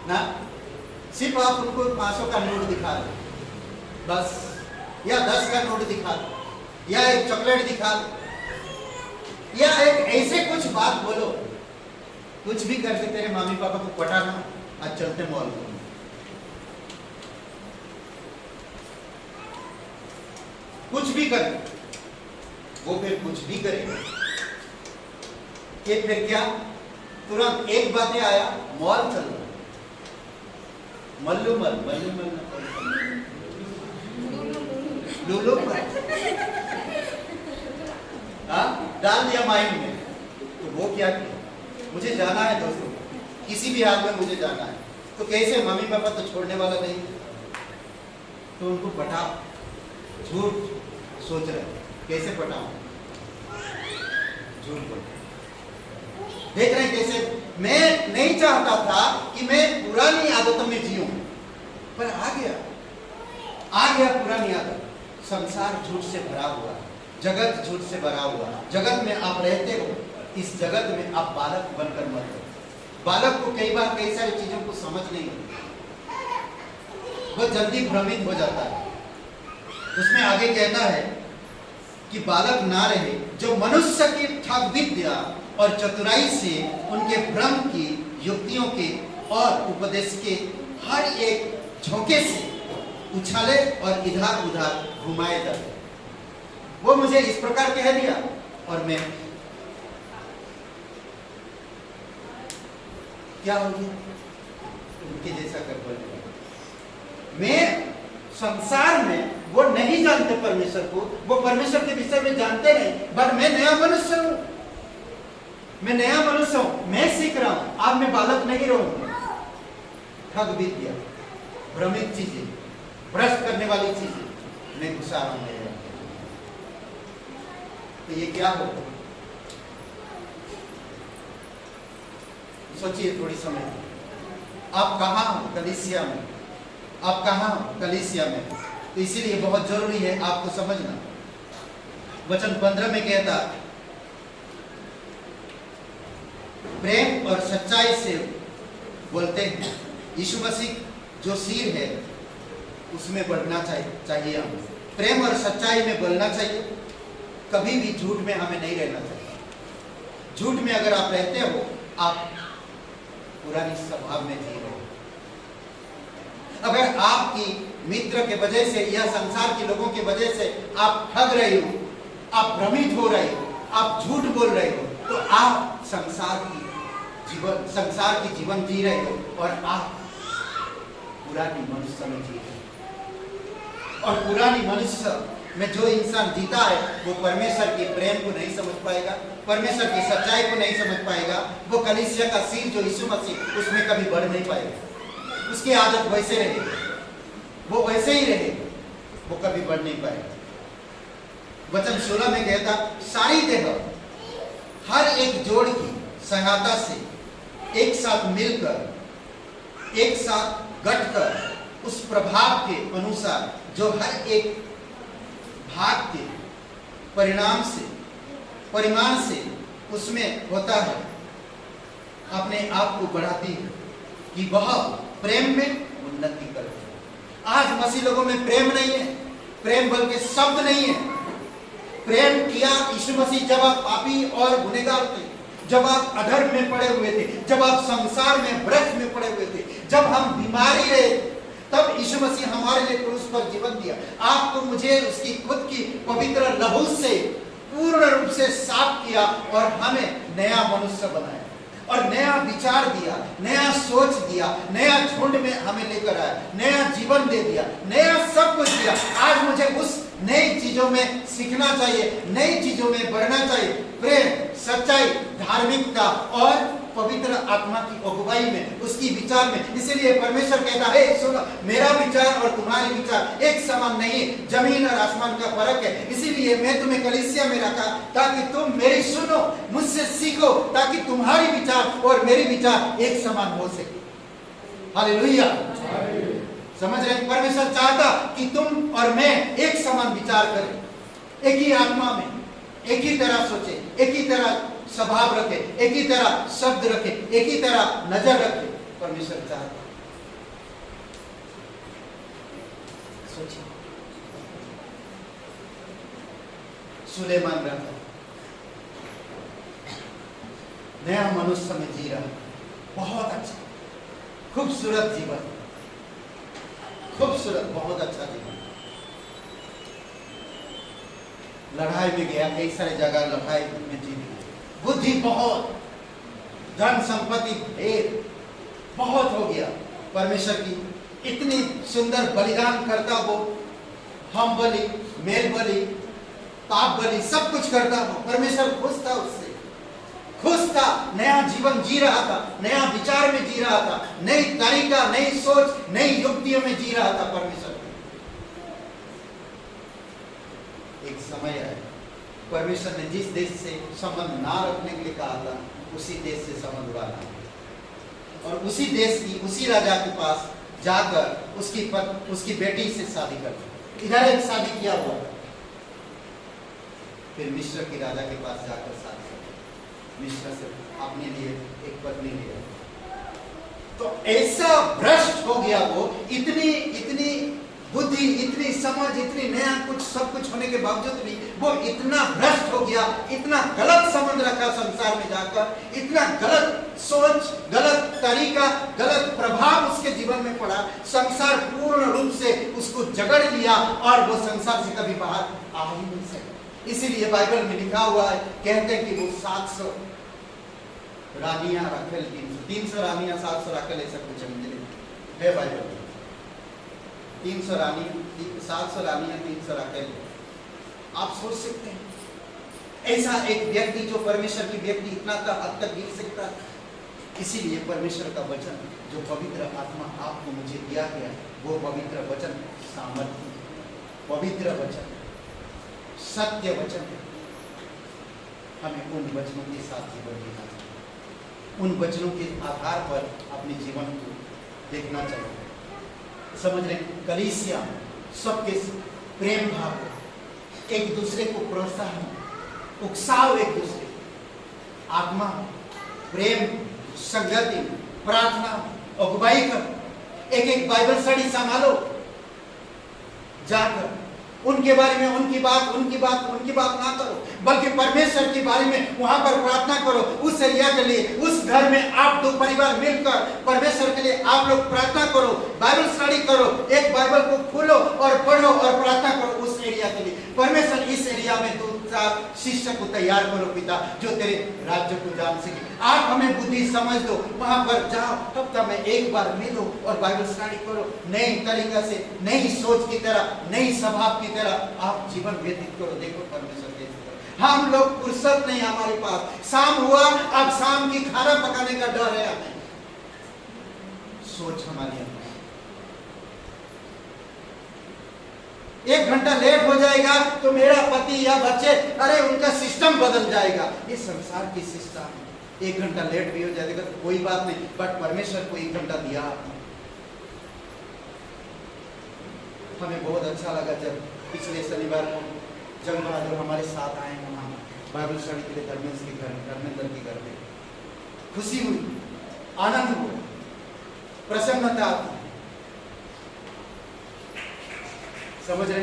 ना। सिर्फ आप उनको 500 का नोट दिखा दो बस, या 10 का नोट दिखा दो, या एक चॉकलेट दिखा दो, या एक ऐसे कुछ बात बोलो, कुछ भी करके तेरे मम्मी पापा को पटाना, आज चलते मॉल में, कुछ भी कर, वो फिर कुछ भी करेगा। ये फिर क्या, तुरंत एक बातें आया, मॉल चल रहा, मल्लू मल लूलू डाल दिया माइंड में। तो वो क्या किया, मुझे जाना है दोस्तों, किसी भी हाल में मुझे जाना है। तो कैसे, मम्मी पापा तो छोड़ने वाला नहीं, तो उनको पटाओ। झूठ सोच रहे, कैसे पटाओ, झूठ बोल। देख रहे हैं कैसे, मैं नहीं चाहता था कि मैं पुरानी आदतों में जीऊं, पर आ गया पुरानी आदत। संसार झूठ से भरा हुआ, जगत झूठ से भरा हुआ, जगत में आप रहते हो, इस जगत में आप बालक बनकर मत हो। बालक को कई बार कई सारी चीजों को समझ नहीं होती, वो जल्दी भ्रमित हो जाता है। उसमें आगे कहता है कि बालक ना रहे, जो मनुष्य की ठग विद्या और चतुराई से, उनके भ्रम की, युक्तियों के और उपदेश के हर एक झोंके से उछाले और इधर उधर घुमाए जाते। वो मुझे इस प्रकार कह दिया और मैं क्या हो गया, उनके जैसा कर बोल। मैं संसार में वो नहीं जानते परमेश्वर को, वो परमेश्वर के विषय में जानते नहीं, बट मैं नया मनुष्य हूं, मैं नया मनुष्य हूं, मैं सीख रहा हूं। अब मैं बालक नहीं रहूंगा। ठग विद्या, भ्रमित चीजें, भ्रष्ट करने वाली चीजें मैं घुसा रहा हूं। तो ये क्या हो, सोचिए थोड़ी समय। आप कहां हो, कलीसिया में, आप कहां हो, कलीसिया में। तो इसीलिए बहुत जरूरी है आपको समझना। वचन 15 में कहता, प्रेम और सच्चाई से बोलते हैं। यीशु मसीह जो सिर है उसमें बढ़ना चाहिए हमें, प्रेम और सच्चाई में बोलना चाहिए। कभी भी झूठ में हमें नहीं रहना चाहिए। झूठ में अगर आप रहते हो, आप पुरानी स्वभाव में जी रहे हो। अगर आपकी मित्र के वजह से या संसार के लोगों के वजह से आप ठग रहे हो, आप भ्रमित हो रहे हो, आप झूठ बोल रहे हो, तो आप संसार की जीवन जी रहे हो और आप पुरानी मनुष्य में जी रहे हो। और पुरानी मनुष्य में जो इंसान जीता है, वो परमेश्वर के प्रेम को नहीं समझ पाएगा, परमेश्वर की सच्चाई को नहीं समझ पाएगा। वो कलीसिया का सिर जो यीशु मसीह, उसमें कभी बढ़ नहीं पाएगा। उसकी आदत वैसे रहेगी, वो वैसे ही रहेगा, वो कभी बढ़ नहीं पाएगा। वचन 16 में कहता, सारी देह हर एक जोड़ की सहायता से एक साथ मिलकर, एक साथ गठकर उस प्रभाव के अनुसार जो हर एक भाग के परिमाण से उसमें होता है, अपने आप को बढ़ाती है कि वह प्रेम में उन्नति करे। आज मसीह लोगों में प्रेम नहीं है, प्रेम बल्कि शब्द नहीं है। प्रेम किया यीशु मसीह जब आप पापी और गुनहगार थे, जब आप अधर्म में पड़े हुए थे, जब आप संसार में भ्रष्ट में पड़े हुए थे, जब हम बीमारी रहे, तब यीशु मसीह हमारे लिए क्रूस पर जीवन दिया। आपको मुझे उसकी खुद की पवित्र लहू से पूर्ण रूप से साफ किया और हमें नया मनुष्य बनाया और नया विचार दिया, नया सोच दिया, नया झुंड में हमें लेकर आया, नया जीवन दे दिया, नया सब कुछ दिया। आज मुझे उस नई चीजों में सीखना चाहिए, नई चीजों में बढ़ना चाहिए, प्रेम, सच्चाई, धार्मिकता और पवित्र आत्मा की अगुवाई में, उसकी विचार में। इसीलिए परमेश्वर कहता है, सुनो, मेरा विचार और तुम्हारे विचार एक समान नहीं, जमीन और आसमान का फर्क है। इसीलिए मैं तुम्हें कलीसिया में रखा ताकि तुम मेरी सुनो, मुझसे सीखो, ताकि तुम्हारी विचार और मेरी विचार एक समान हो सके। हालेलुया। समझ रहे? परमेश्वर चाहता कि तुम और मैं एक समान विचार करें, एक ही आत्मा में, एक ही तरह सोचे, एक ही तरह स्वभाव रखे, एक ही तरह शब्द रखे, एक ही तरह नजर रखे। परमेश्वर चाहता। सोचिए, सुलेमान रहता नया मनुष्य में जी रहा, बहुत अच्छा, खूबसूरत जीवन, खूबसूरत, बहुत अच्छा जीवन। लड़ाई में गया, कई सारी जगह लड़ाई में जीत गया, बुद्धि बहुत, धन संपत्ति ढेर, बहुत हो गया। परमेश्वर की इतनी सुंदर बलिदान करता वो, हम बलि, मेल बलि, पाप बलि, सब कुछ करता वो। परमेश्वर खुश था उससे, खुश था, नया जीवन जी रहा था, नया विचार में जी रहा था, नई तरीका, नई सोच, नई युक्तियों में जी रहा था परमेश्वर। एक समय है, परमेश्वर ने जिस देश से संबंध ना रखने के लिए कहा था, उसी देश से संबंध बढ़ा और उसी देश की, उसी राजा के पास जाकर उसकी बेटी से शादी कर दी। इधर एक शादी किया हुआ, फिर मिस्र के राजा के पास जाकर शादी कर, मिस्र से अपने लिए एक पत्नी लिया। तो ऐसा भ्रष्ट हो गया वो, इतनी बुद्धि, इतनी समझ, इतनी नया कुछ, सब कुछ होने के बावजूद भी वो इतना भ्रष्ट हो गया, इतना गलत समझ रखा संसार में जाकर, इतना गलत सोच, गलत तरीका, गलत प्रभाव उसके जीवन में पड़ा। संसार पूर्ण रूप से उसको जकड़ लिया और वो संसार से कभी बाहर आ ही नहीं सका। इसीलिए बाइबल में लिखा हुआ है, कहते हैं कि वो 700 रानियां रखेल, 300 रानियां, 700 रखेल, ऐसा कुछ है बाइबल में। 300 रानी, 700 रानियां, 300 रखेल। आप सोच सकते हैं ऐसा एक व्यक्ति, जो परमेश्वर की व्यक्ति, इतना हद तक गिर सकता। इसीलिए परमेश्वर का वचन, जो पवित्र आत्मा आपको मुझे दिया गया, वो पवित्र वचन सामर्थ्य, पवित्र वचन, सत्य वचन है। हमें उन वचनों के साथ जीवन जीना चाहिए, उन वचनों के आधार पर अपने जीवन को देखना चाहिए। समझ रहे? कलीसिया सबके प्रेम भाव, एक दूसरे को प्रोत्साहन, उकसाव, एक दूसरे, आत्मा, प्रेम, संगति, प्रार्थना, अगुवाई कर, एक बाइबल स्टडी संभालो, जाकर उनके बारे में उनकी बात ना करो, बल्कि परमेश्वर के बारे में वहां पर प्रार्थना करो। उस एरिया के लिए, उस घर में आप 2 परिवार मिलकर परमेश्वर के लिए आप लोग प्रार्थना करो, बाइबल स्टडी करो, एक बाइबल को खोलो और पढ़ो और प्रार्थना करो उस एरिया के लिए। परमेश्वर इस एरिया में 2-4 शिष्य को तैयार करो पिता, जो तेरे राज्य को जान सके। आप हमें बुद्धि समझ दो, वहां पर जाओ, हफ्ता में एक बार मिलो और बाइबल स्टडी करो। नई तरीका से, नई सोच की तरह, नई स्वभाव की तरह आप जीवन व्यतीत करो। देखो परमेश्वर कैसे, हम लोग फुर्सत नहीं हमारे पास। शाम हुआ, अब शाम की खाना पकाने का डर है हमें। सोच हमारी 1 घंटा लेट हो जाएगा तो मेरा पति या बच्चे, अरे उनका सिस्टम बदल जाएगा। ये संसार की सिस्टम है। 1 घंटा लेट भी हो जाएगा तो कोई बात नहीं, बट परमेश्वर को 1 घंटा दिया आपने। हमें बहुत अच्छा लगा जब पिछले शनिवार को जंग बहादुर हमारे साथ आए, वहाँ बाइबल स्टडी के लिए धर्मेंद्र के घर में। खुशी हुई, आनंद हुआ, प्रसन्नता आती। समझ रहे?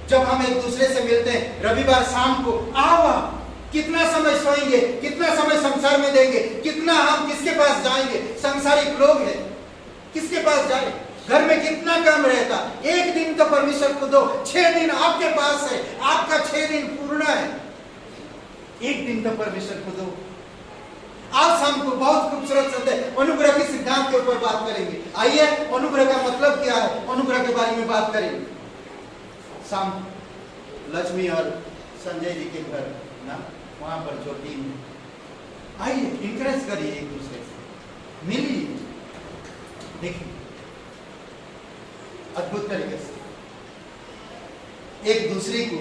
जब हम एक दूसरे से मिलते हैं रविवार शाम को, आओ, कितना समय सोएंगे, कितना समय संसार में देंगे, कितना हम किसके पास जाएंगे? संसारिक लोग हैं, किसके पास जाए? घर में कितना काम रहता, एक दिन तो परमेश्वर को दो, 6 दिन आपके पास है, आपका 6 दिन पूर्ण है, एक दिन तो परमेश्वर को दो। आज शाम को बहुत खूबसूरत शब्द है, अनुग्रह के सिद्धांत के ऊपर बात करेंगे। आइए, अनुग्रह का मतलब क्या है, अनुग्रह के बारे में बात करेंगे। शाम लक्ष्मी और संजय जी के घर ना, वहां पर जो टीम है, आइए इंकरेज करिए, एक दूसरे से मिलिए, देखिए अद्भुत तरीके से एक दूसरे को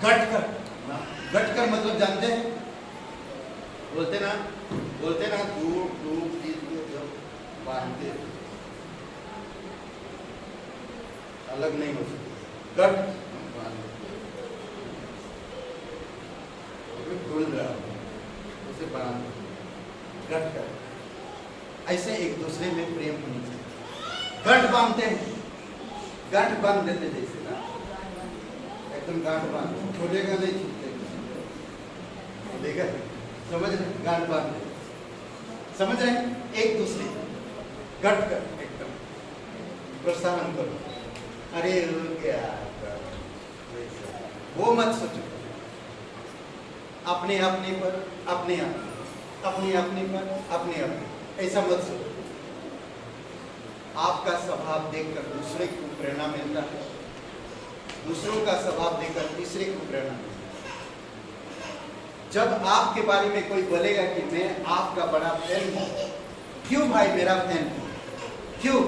गट कर मतलब जानते हैं, बोलते ना दूर जब बांधते अलग नहीं हो सकते, गट भूल रहा उसे बांध गट कर, ऐसे एक दूसरे में प्रेम होनी चाहिए। गठ बांधते हैं, गांठ बांध देते जैसे ना, एकदम गांठ बांध, छोड़ेगा नहीं, छूटते देखा, समझ रहे, गांठ बांध दे, समझ रहे हैं, एक दूसरे गट कर एकदम प्रोत्साहन करो, अरे क्या वो मत सोचो, अपने अपने पर अपने पर ऐसा मत सोचो। आपका स्वभाव देखकर दूसरे को प्रेरणा मिलता है, दूसरों का स्वभाव देखकर तीसरे को प्रेरणा मिलता है। जब आपके बारे में कोई बोलेगा कि मैं आपका बड़ा फैन हूं, क्यों भाई मेरा फैन हूं, क्यों?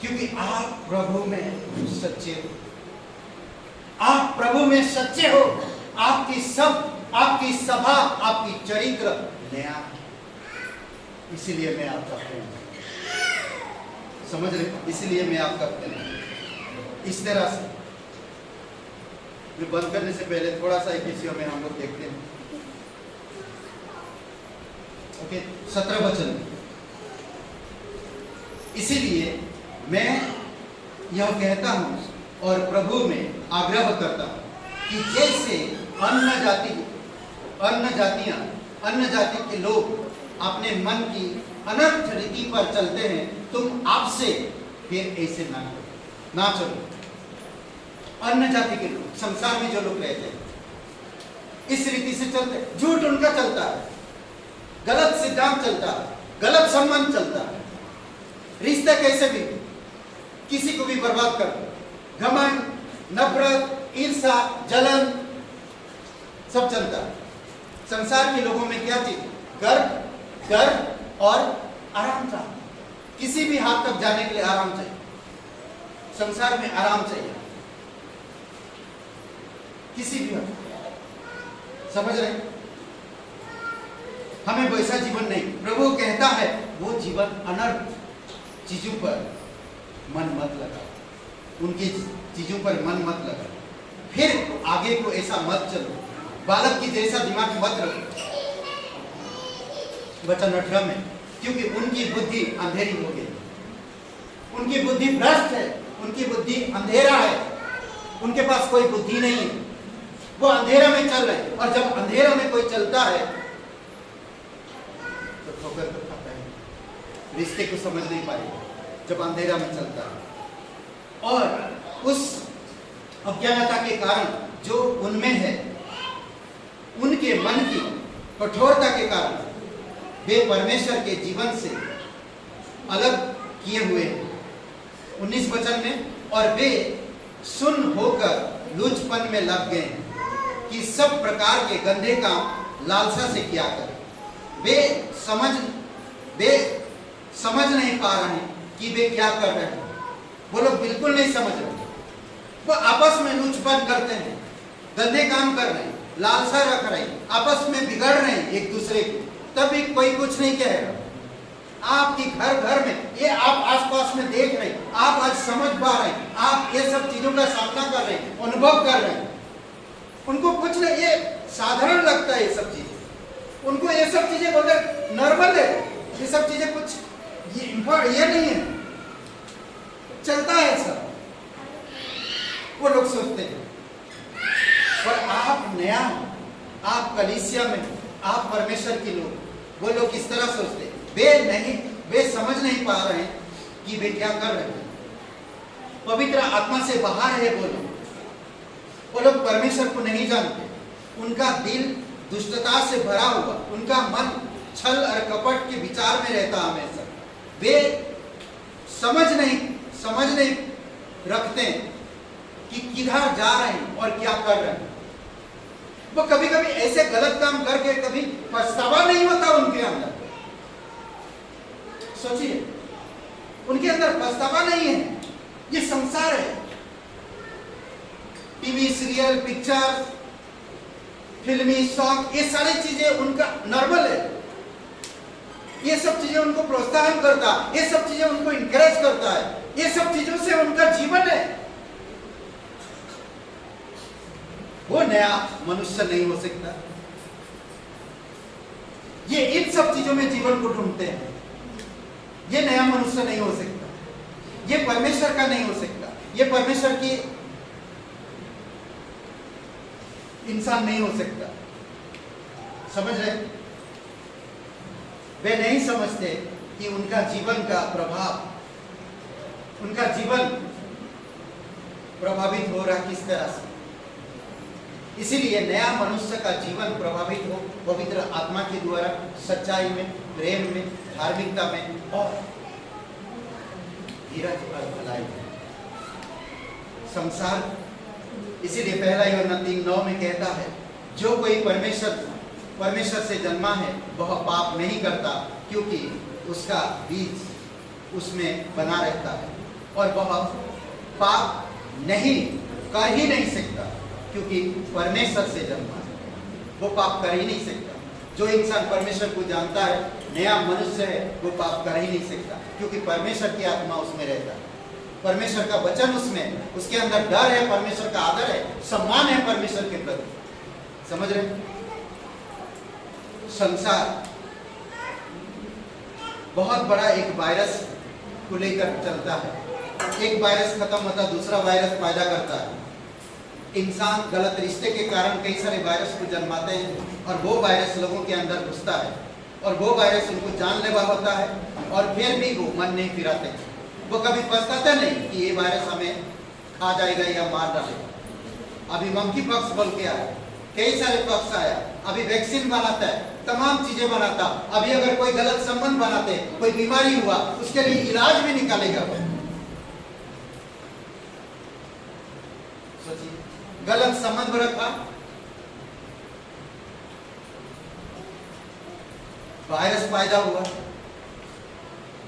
क्योंकि आप प्रभु में सच्चे हो, आप प्रभु में सच्चे हो, आपकी सभा, आपकी चरित्र नया, इसीलिए मैं आपका फैन हूं, समझ रहे, इसलिए मैं आपका फैन हूं। इस तरह से मैं बंद करने से पहले थोड़ा सा एफिसियों में हम लोग देखते हैं, ओके, 17 वचन। इसीलिए मैं यह कहता हूं और प्रभु में आग्रह करता हूं कि जैसे अन्य जाति के लोग अपने मन की अनर्थ रीति पर चलते हैं, तुम आपसे फिर ऐसे ना चलो। अन्य जाति के लोग, संसार में जो लोग रहते हैं, इस रीति से चलते हैं, झूठ उनका चलता है, गलत सिद्धांत चलता है, गलत संबंध चलता है, रिश्ता कैसे भी किसी को भी बर्बाद कर दो, घमंड, नफरत, ईर्ष्या, जलन सब चलता है। संसार के लोगों में क्या चीज? गर्व और आराम चाहिए, किसी भी हाथ तक जाने के लिए आराम चाहिए, संसार में आराम चाहिए, किसी भी हाथ, समझ रहे? हमें वैसा जीवन नहीं, प्रभु कहता है वो जीवन अनर्थ चीजों पर मन मत लगा, उनकी चीजों पर मन मत लगा, फिर आगे को ऐसा मत चलो, बालक की जैसा दिमाग मत रखो। वचन 18 में, क्योंकि उनकी बुद्धि अंधेरी हो गई, उनकी बुद्धि भ्रष्ट है, उनकी बुद्धि अंधेरा है, उनके पास कोई बुद्धि नहीं है, वो अंधेरा में चल रहे हैं। और जब अंधेरा में कोई चलता है तो ठोकर तो खाता है, रिश्ते को समझ नहीं पाएगा जब अंधेरा में चलता है। और उस अज्ञानता के कारण जो उनमें है, उनके मन की कठोरता के कारण वे परमेश्वर के जीवन से अलग किए हुए हैं। 19 वचन में, और वे सुन्न होकर लुचपन में लग गए हैं कि सब प्रकार के गंदे काम लालसा से किया करें। वे समझ नहीं पा रहे कि वे क्या कर रहे हैं, वो लोग बिल्कुल नहीं समझ रहे, वो आपस में लुचपन करते हैं, गंदे काम कर रहे हैं, लालसा रख रहे हैं, आपस में बिगड़ रहे हैं एक दूसरे को, तभी कोई कुछ नहीं कहेगा। आपकी घर में ये आप आसपास में देख रहे हैं, आप आज समझ पा रहे हैं, आप ये सब चीजों का सामना कर रहे हैं, अनुभव कर रहे हैं। उनको कुछ नहीं, ये साधारण लगता है, ये सब चीजें उनको, ये सब चीजें बोलते नॉर्मल है, ये सब चीजें कुछ ये नहीं है, चलता है सब, वो लोग सोचते हैं। पर आप नया हो, आप कलीसिया में, आप परमेश्वर के लोग, वो लोग इस तरह सोचते हैं, वे समझ नहीं पा रहे हैं कि वे क्या कर रहे हैं। पवित्र आत्मा से बाहर है वो लोग परमेश्वर को नहीं जानते। उनका दिल दुष्टता से भरा हुआ, उनका मन छल और कपट के विचार में रहता हमेशा। वे समझ नहीं रखते कि किधर जा रहे हैं और क्या कर रहे हैं। वो कभी कभी ऐसे गलत काम करके कभी पछतावा नहीं होता उनके अंदर। सोचिए, उनके अंदर पछतावा नहीं है। ये संसार है। टीवी सीरियल, पिक्चर, फिल्मी सॉन्ग, ये सारी चीजें उनका नॉर्मल है। ये सब चीजें उनको प्रोत्साहन करता है, ये सब चीजें उनको इंकरेज करता है, ये सब चीजों से उनका जीवन है। वो नया मनुष्य नहीं हो सकता। ये इन सब चीजों में जीवन को ढूंढते हैं। ये नया मनुष्य नहीं हो सकता। ये परमेश्वर का नहीं हो सकता। ये परमेश्वर की इंसान नहीं हो सकता। समझ रहे? वे नहीं समझते कि उनका जीवन का प्रभाव, उनका जीवन प्रभावित हो रहा किस तरह से। इसीलिए नया मनुष्य का जीवन प्रभावित हो पवित्र आत्मा के द्वारा, सच्चाई में, प्रेम में, धार्मिकता में और धीरज और भलाई में। संसार इसीलिए पहला यूहन्ना 3:9 में कहता है, जो कोई परमेश्वर से जन्मा है वह पाप नहीं करता, क्योंकि उसका बीज उसमें बना रहता है और वह पाप नहीं कर ही नहीं सकता, क्योंकि परमेश्वर से जन्मा है। वो पाप कर ही नहीं सकता। जो इंसान परमेश्वर को जानता है, नया मनुष्य है, वो पाप कर ही नहीं सकता, क्योंकि परमेश्वर की आत्मा उसमें रहता है। परमेश्वर का वचन उसमें, उसके अंदर डर है, परमेश्वर का आदर है, सम्मान है परमेश्वर के प्रति। समझ रहे? संसार बहुत बड़ा एक वायरस को लेकर चलता है। एक वायरस खत्म होता है, दूसरा वायरस पैदा करता है। इंसान गलत रिश्ते के कारण कई सारे वायरस को जन्माते हैं और वो वायरस लोगों के अंदर घुसता है और वो वायरस उनको जानलेवा होता है और फिर भी वो मन नहीं फिराते। वो कभी पछताते नहीं कि ये वायरस हमें खा जाएगा या मार डालेगा। अभी मंकी पॉक्स बोल के आया, कई सारे पॉक्स आया, अभी वैक्सीन बनाता है, तमाम चीजें बनाता। अभी अगर कोई गलत संबंध बनाते, कोई बीमारी हुआ, उसके लिए इलाज भी निकालेगा। सोचिए, गलत संबंध रखा, वायरस पैदा हुआ,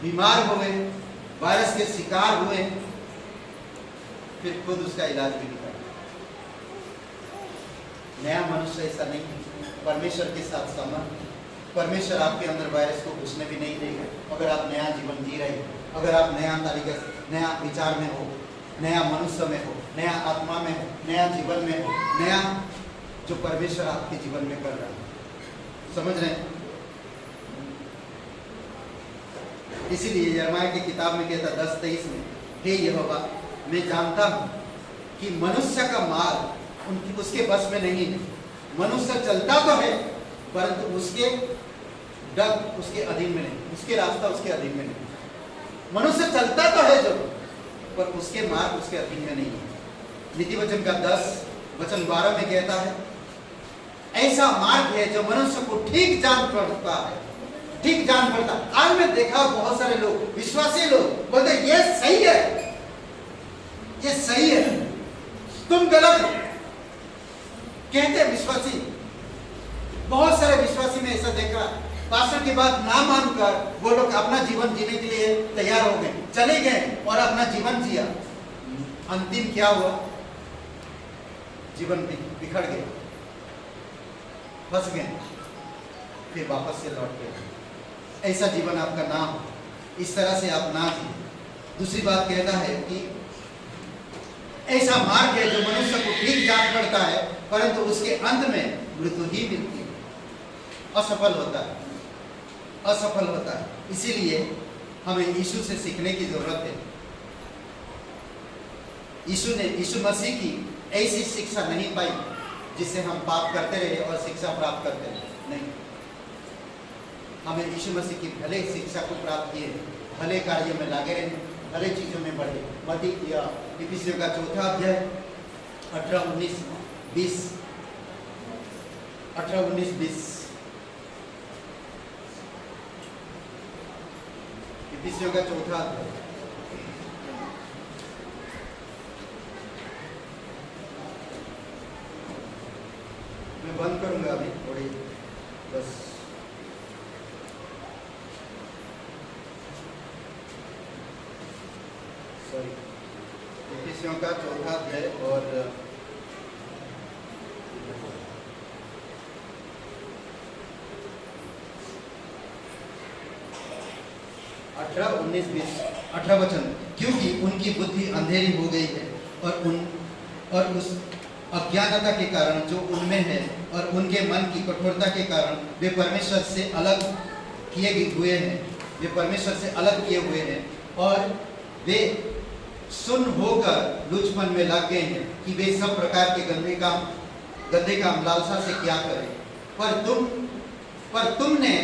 बीमार हो गए, वायरस के शिकार हुए, फिर खुद उसका इलाज भी निकाला। नया मनुष्य ऐसा नहीं है। परमेश्वर के साथ संबंध, परमेश्वर आपके अंदर वायरस को घुसने भी नहीं देगा। अगर आप नया जीवन जी रहे हो, अगर आप नया तरीके से, नया विचार में हो, नया मनुष्य में हो, नया आत्मा में हो, नया जीवन में हो, नया जो परमेश्वर आपके जीवन में कर रहा है। समझ रहे हैं? इसीलिए यिर्मयाह की किताब में कहता 10:23 में, हे यहोवा, मैं जानता हूं कि मनुष्य का मार्ग उसके बस में नहीं है। मनुष्य चलता तो है, परंतु उसके डग उसके अधीन में नहीं, उसके रास्ता उसके अधीन में नहीं। मनुष्य चलता तो है जो, पर उसके मार्ग उसके अधीन में नहीं है। नीति वचन का 10:12 में कहता है, ऐसा मार्ग है जो मनुष्य को ठीक जान पड़ता है, ठीक जान पड़ता। आज मैं देखा बहुत सारे लोग, विश्वासी लोग बोलते ये सही है, ये सही है, तुम गलत हो, कहते विश्वासी। बहुत सारे विश्वासी में ऐसा देखा, पास्टर की बात ना मानकर वो लोग अपना जीवन जीने के लिए तैयार हो गए, चले गए और अपना जीवन जिया। अंतिम क्या हुआ? जीवन बिखर गया, फंस गए, फिर वापस से लौट गए। ऐसा जीवन आपका ना हो, इस तरह से आप ना जिए। दूसरी बात कहता है कि ऐसा मार्ग है जो मनुष्य को ठीक जान पड़ता है, परंतु उसके अंत में मृत्यु ही मिलती है, असफल होता है, असफल होता है। इसीलिए हमें यीशु से सीखने की जरूरत है। यीशु मसीह की ऐसी शिक्षा नहीं पाई जिससे हम पाप करते रहे और शिक्षा प्राप्त करते रहे। नहीं, हमें यीशु मसीह की भले शिक्षा को प्राप्त किए, भले कार्य में लगे रहें, भले चीज़ों में बढ़े। मती या इफिसियों का 4 अध्याय 18, 19, 20, 18, 19, 20। इफिसियों का 4 अध्याय। मैं बंद करूंगा अभी थोड़ी, बस सॉरी। इफिसियों का 4 अध्याय और 18, 19, 20, 18 वचन। क्योंकि उनकी बुद्धि अंधेरी हो गई है और उस अज्ञानता के कारण जो उनमें है और उनके मन की कठोरता के कारण वे परमेश्वर से अलग किए हुए हैं, वे परमेश्वर से अलग किए हुए हैं और वे सुन होकर लुचपन में लग गए हैं कि वे सब प्रकार के गंदे काम लालसा से क्या करें। पर तुमने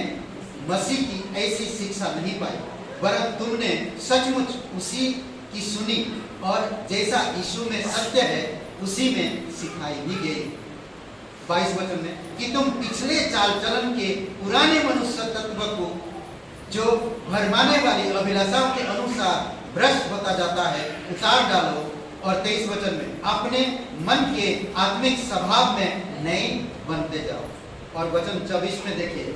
मसीह की ऐसी शिक्षा नहीं पाई, वरन तुमने सचमुच उसी की सुनी और जैसा यीशु में सत्य है उसी में सिखाई भी गई। 22 वचन में कि तुम पिछले चाल चलन के पुराने मनुष्य तत्व को जो भरमाने वाली अभिलाषाओं के अनुसार भ्रष्ट होता जाता है उतार डालो। और 23 वचन में अपने मन के आत्मिक स्वभाव में नए बनते जाओ। और वचन 24 में देखिए,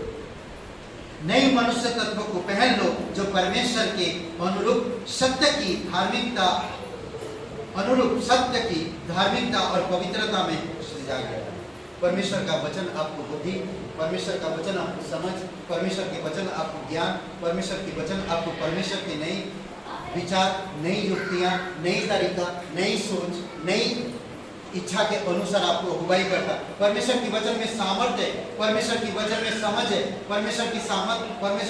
नई मनुष्य तत्व को पहन लो जो परमेश्वर के अनुरूप सत्य की धार्मिकता और पवित्रता में सृजा गया है। परमेश्वर का वचन आपको बुद्धि, परमेश्वर का वचन आपको समझ, परमेश्वर के वचन आपको ज्ञान, परमेश्वर के वचन आपको परमेश्वर के नई विचार, नई युक्तियाँ, नई तरीका, नई सोच, नई इच्छा के अनुसार आपको अगुवाई करता। परमेश्वर की वचन में सामर्थ्य है, परमेश्वर की वचन में समझ है, परमेश्वर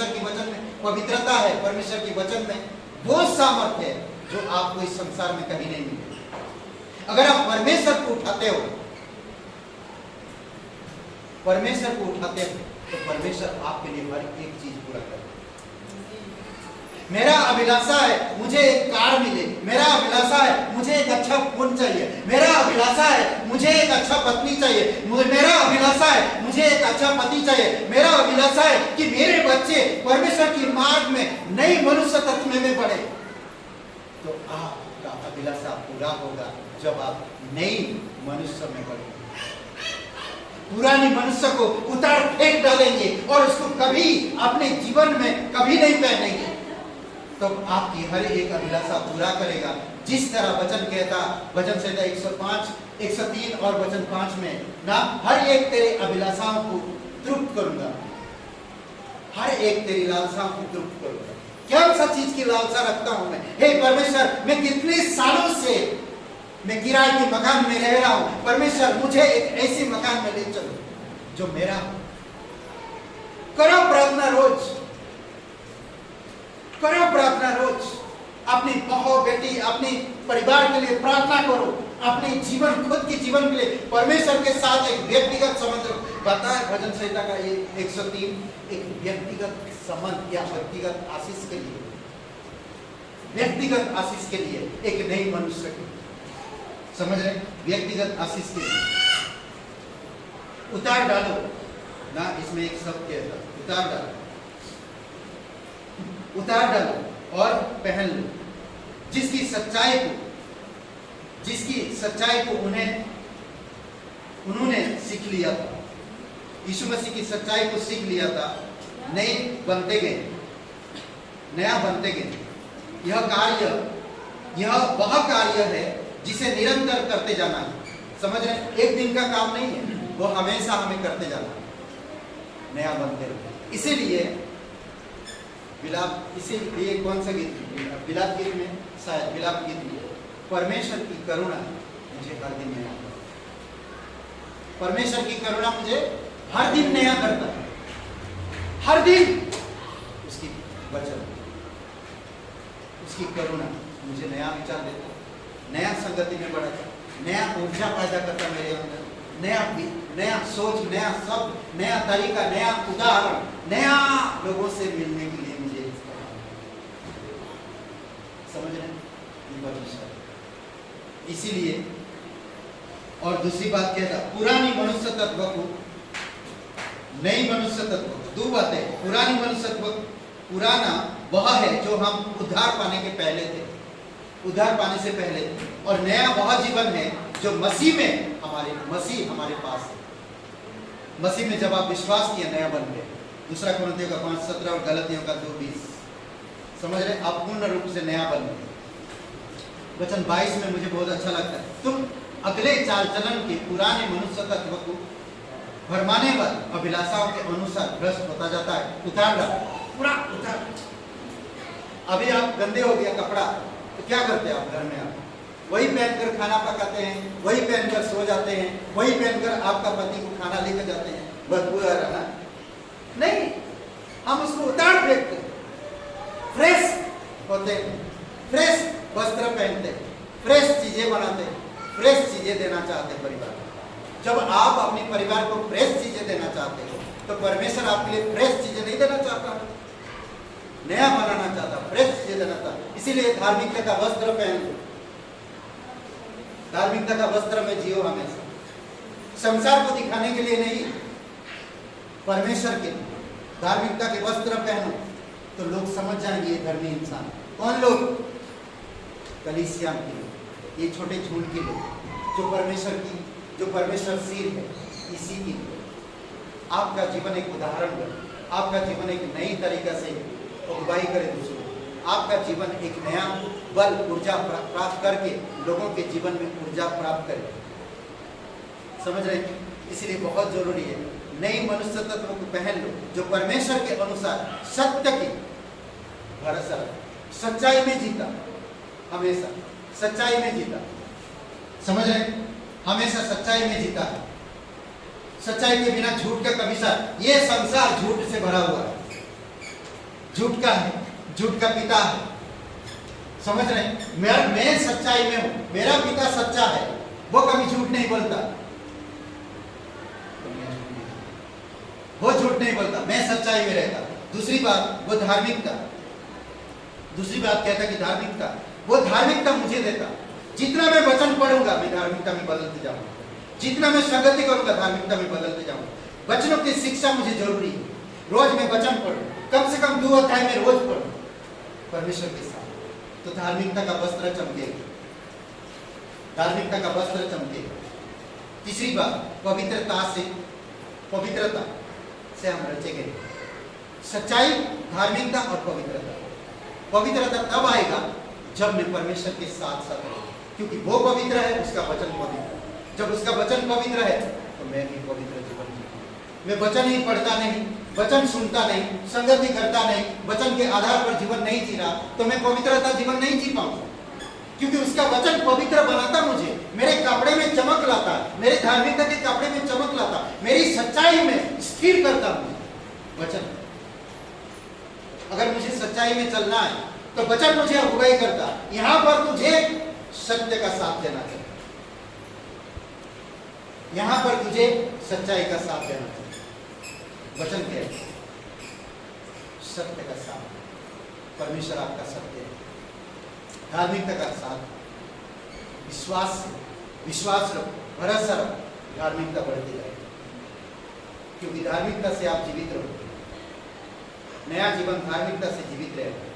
की वचन में पवित्रता है, परमेश्वर की वचन में वो सामर्थ्य है जो आपको इस संसार में कहीं नहीं मिले। अगर आप परमेश्वर को उठाते हो तो परमेश्वर आपके लिए हर एक चीज पूरा करे। मेरा अभिलाषा है मुझे एक कार मिले, मेरा अभिलाषा है मुझे एक अच्छा फोन चाहिए, मेरा अभिलाषा है मुझे एक अच्छा पत्नी चाहिए, मेरा अभिलाषा है मुझे एक अच्छा पति चाहिए, मेरा अभिलाषा है कि मेरे बच्चे परमेश्वर की मार्ग में नई मनुष्य तत्व में बढ़े। तो आपका अभिलाषा पूरा होगा जब आप नई मनुष्य में बढ़ेंगे। पुरानी मनुष्य को उतार फेंक डालेंगे और उसको कभी अपने जीवन में कभी नहीं पहनेंगे, तो आपकी हर एक अभिलाषा पूरा करेगा। जिस तरह वचन कहता, वचन संहिता 105, 103 और वचन 5 में ना, हर एक तेरे अभिलाषाओं को तृप्त करूंगा, हर एक तेरी लालसाओं को तृप्त करूंगा। क्या सा चीज की लालसा रखता हूं मैं? हे परमेश्वर, मैं कितने सालों से मैं किराए के मकान में रह रहा हूं, परमेश्वर मुझे एक ऐसे मकान में ले चलो जो मेरा। करो प्रार्थना रोज, करो प्रार्थना रोज। अपनी बहू बेटी, अपने परिवार के लिए प्रार्थना करो, अपने जीवन, खुद के जीवन के लिए परमेश्वर के साथ एक व्यक्तिगत संबंध बताए। भजन संहिता का ये 103 एक व्यक्तिगत संबंध या व्यक्तिगत आशीष के लिए, व्यक्तिगत आशीष के लिए एक नई मनुष्य की, समझ रहे, व्यक्तिगत आशीष के लिए उतार डालो ना। इसमें एक शब्द कहता, उतार डालो, उतार डालो और पहन लो। जिसकी सच्चाई को उन्होंने सीख लिया था, यीशु मसीह की सच्चाई को सीख लिया था, नए बनते गए, नया बनते गए। यह वह कार्य है जिसे निरंतर करते जाना है, समझ रहे, एक दिन का काम नहीं है, वो हमेशा हमें करते जाना, नया बनते रहो। इसीलिए इसीलिए कौन सा गीत, विलाप गीत में, शायद विलाप गीत में, परमेश्वर की करुणा मुझे हर दिन नया करता, परमेश्वर की करुणा मुझे हर दिन नया करता है, हर दिन उसकी वचन, उसकी करुणा मुझे नया विचार देता, नया संगति में बढ़ाता, नया ऊर्जा पैदा करता मेरे अंदर, नया नया सोच, नया शब्द, नया तरीका, नया उदाहरण, नया लोगों से मिलने के लिए मुझे समझ रहे हैं? इसीलिए और दूसरी बात कहता, पुरानी मनुष्य तत्व को नई मनुष्य तत्व, दो बातें। पुरानी मनुष्य तत्व, पुराना वह है जो हम उद्धार पाने के पहले थे, उद्धार पाने से पहले थे, और नया वह जीवन है जो मसीह में मसीह हमारे पास है। मसीह में जब आप विश्वास किए नया बन गए। दूसरा कुरिन्थियों का 5:17 और गलतियों का 2:20। समझ रहे? आप पूर्ण रूप से नया बन गए। वचन 22 में मुझे बहुत अच्छा लगता है, तुम अगले चाल चलन के पुराने मनुष्य तत्व को भरमाने वाली अभिलाषाओं के अनुसार भ्रष्ट होता जाता है। उतार ला, पूरा उतार। अभी आप गंदे हो गया कपड़ा, तो क्या करते हैं आप घर में? आप वही पहनकर खाना पकाते हैं, वही पहनकर सो जाते हैं, वही पहनकर आपका पति को खाना लेकर जाते हैं। बदबू आ रहा नहीं, हम उसको उतार फेंकते हैं। फ्रेश होते हैं, फ्रेश वस्त्र पहनते हैं, फ्रेश चीजें बनाते हैं, फ्रेश चीजें देना चाहते हैं परिवार को। जब आप अपने परिवार को फ्रेश चीजें देना चाहते हो, तो परमेश्वर आपके लिए फ्रेश चीजें नहीं देना चाहता, नया बनाना चाहता, फ्रेश चीजें देना चाहता। इसीलिए धार्मिकता का वस्त्र पहन लो, धार्मिकता का वस्त्र में जियो हमेशा, संसार को दिखाने के लिए नहीं, परमेश्वर के लिए। धार्मिकता के वस्त्र पहनो तो लोग समझ जाएंगे ये धर्मी इंसान। कौन लोग? कलीसिया के लोग, ये छोटे झूठ के लोग, जो परमेश्वर सिर है, इसी के लिए आपका जीवन एक उदाहरण बने, आपका जीवन एक नई तरीका से अगुवाई करे दूसरों, आपका जीवन एक नया बल, ऊर्जा प्राप्त करके लोगों के जीवन में ऊर्जा प्राप्त करे। समझ रहे? इसलिए बहुत जरूरी है नई मनुष्य तत्व को पहन लो, जो परमेश्वर के अनुसार सत्य की भरोसा, सच्चाई में जीता, हमेशा सच्चाई में जीता। समझ रहे? हमेशा सच्चाई में जीता है। सच्चाई के बिना झूठ का कभी साथ, ये संसार झूठ से भरा हुआ है, झूठ का है, झूठ का पिता है। समझ रहे? मैं सच्चाई में हूं, मेरा पिता सच्चा है, वो कभी झूठ नहीं बोलता, वो झूठ नहीं बोलता, मैं सच्चाई में रहता। दूसरी बात, वो धार्मिकता, दूसरी बात कहता कि धार्मिकता, वो धार्मिकता मुझे देता। जितना मैं वचन पढ़ूंगा मैं धार्मिकता में बदलते जाऊंगा, जितना मैं संगति करूंगा धार्मिकता में बदलते जाऊंगा। वचनों की शिक्षा मुझे जरूरी है, रोज मैं वचन पढ़ूं, कम से कम 2 अध्याय में रोज पढ़ूं परमेश्वर के साथ, तो धार्मिकता का वस्त्र चमकेगा, धार्मिकता का वस्त्र चमकेगा। तीसरी बात, पवित्रता से हम रचे गए। सच्चाई, धार्मिकता और पवित्रता। पवित्रता तब आएगा जब मैं परमेश्वर के साथ साथ रहूं, क्योंकि वो पवित्र है, उसका वचन पवित्र है। जब उसका वचन पवित्र है तो मैं भी पवित्र जीवन जीऊंगा। मैं वचन ही पढ़ता नहीं, वचन सुनता नहीं, संगति करता नहीं, वचन के आधार पर जीवन नहीं जी रहा, तो मैं पवित्रता जीवन नहीं जी पाऊंगा, क्योंकि उसका वचन पवित्र बनाता मुझे, मेरे कपड़े में चमक लाता, मेरे धार्मिकता के कपड़े में चमक लाता, मेरी सच्चाई में स्थिर करता मुझे वचन। अगर मुझे सच्चाई में चलना है तो वचन मुझे अगुवाई करता। यहां पर तुझे सत्य का साथ देना चाहिए, यहां पर तुझे सच्चाई का साथ देना चाहिए। वचन क्या है? सत्य का साथ, परमेश्वर आपका सत्य है। धार्मिकता का साथ, विश्वास रखो, भरोसा रखो, धार्मिकता बढ़ती रहेगी, क्योंकि धार्मिकता से आप जीवित रहो। नया जीवन धार्मिकता से जीवित रहेगा।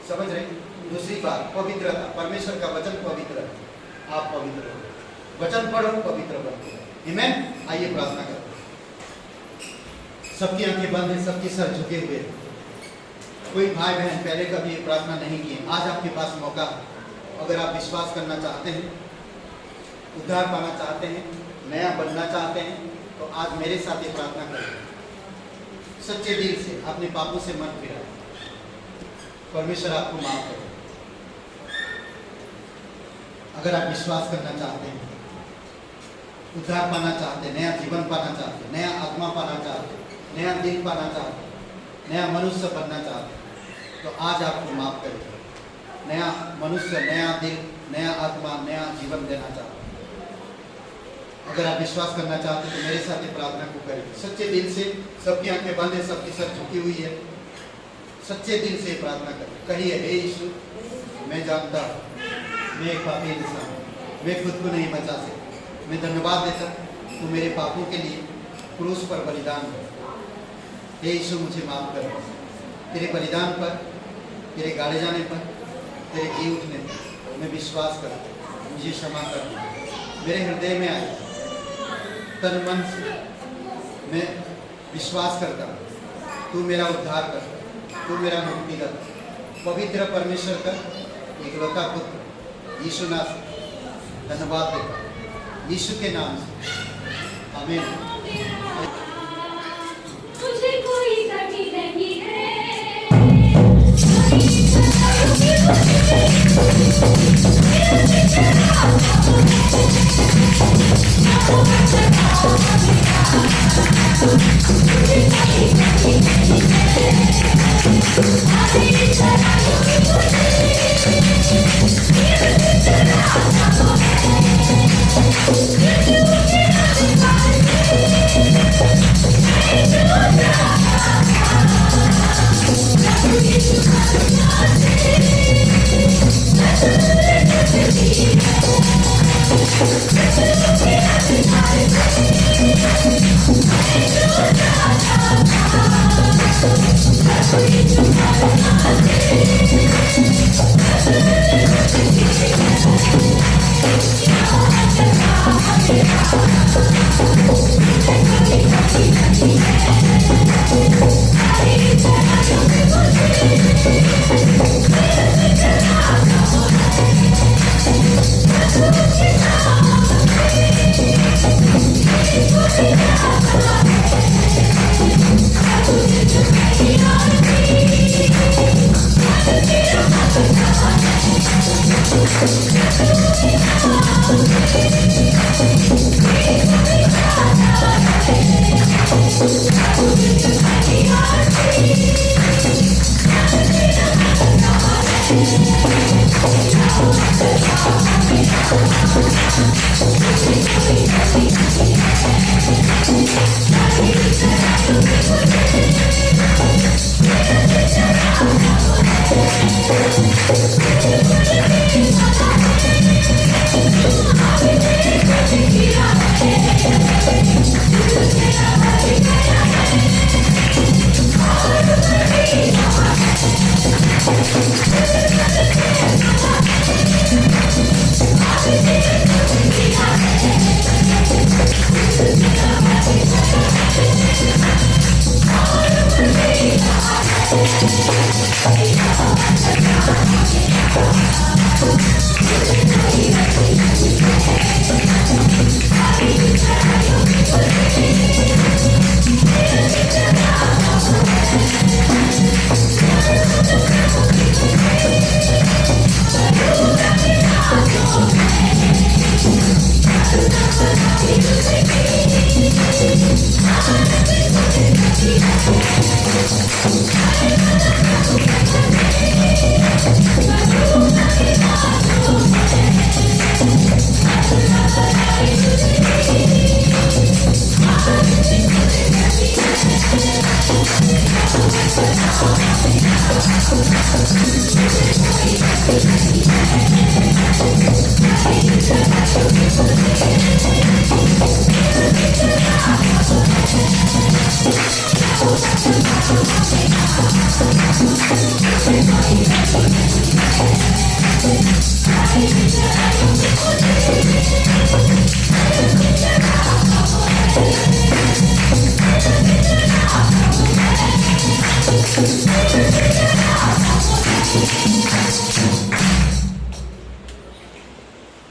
समझ रहे? दूसरी बात, पवित्रता, परमेश्वर का वचन पवित्र है, आप पवित्र हो, वचन पढ़ो, पवित्र बनो। आमीन। आइए प्रार्थना करें। सबकी आंखें बंद है, सबके सर झुके हुए हैं। कोई भाई बहन पहले कभी ये प्रार्थना नहीं की, आज आपके पास मौका। अगर आप विश्वास करना चाहते हैं, उद्धार पाना चाहते हैं, नया बनना चाहते हैं, तो आज मेरे साथ ये प्रार्थना करें। सच्चे दिल से अपने पापों से मन फिराएं, परमेश्वर आपको माफ करे। अगर आप विश्वास करना चाहते हैं, उद्धार पाना चाहते हैं, नया जीवन पाना चाहते हैं, नया आत्मा पाना चाहते हैं, नया दिल पाना चाहते हैं, नया मनुष्य बनना चाहते हैं, तो आज आपको माफ करेगा। नया मनुष्य, नया दिल, नया आत्मा, नया जीवन देना चाहते हैं। अगर आप विश्वास करना चाहते हैं तो मेरे साथ ये प्रार्थना को करें सच्चे दिल से। सबकी आंखें बंद है, सबकी सर झुकी हुई है। सच्चे दिल से प्रार्थना करें। कहिए, हे यीशु, मैं जानता हूँ मैं एक पापी इंसान हूँ, मैं खुद को नहीं बचा सकता। मैं धन्यवाद देता तू मेरे पापों के लिए क्रूस पर बलिदान कर। हे यीशु, मुझे माफ कर। तेरे बलिदान पर, तेरे गाड़े जाने पर, तेरे जी उठने पर मैं विश्वास करता हूँ। मुझे क्षमा कर। मेरे हृदय में आए तन मन से मैं विश्वास करता हूँ तू मेरा उद्धार कर, तू मेरा मुक्तिदाता, पवित्र परमेश्वर का इकलौता पुत्र यीशु नासरी। धन्यवाद देता यीशु के नाम से, आमीन। मुझे कोई कमी नहीं है।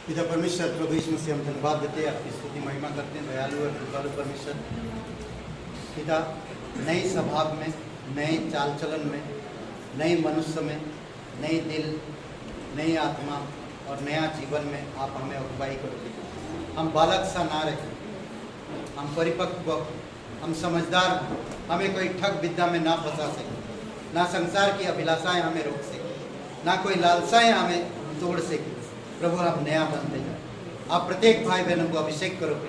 पिता परमेश्वर, प्रभु यीशु मसीह, हम धन्यवाद देते हैं, आपकी स्तुति महिमा करते हैं। दयालु और कृपालु परमेश्वर पिता, नई स्वभाव में, नए चाल चलन में, नए मनुष्य में, नई दिल, नई आत्मा और नया जीवन में आप हमें अगुवाई करोगे। हम बालक सा ना रहे, हम परिपक्व, हम समझदार हों, हमें कोई ठग विद्या में ना फंसा सके, ना संसार की अभिलाषाएं हमें रोक सके, ना कोई लालसाएं हमें तोड़ सके। प्रभु, आप नया बनते जाए। आप प्रत्येक भाई बहनों को अभिषेक करो।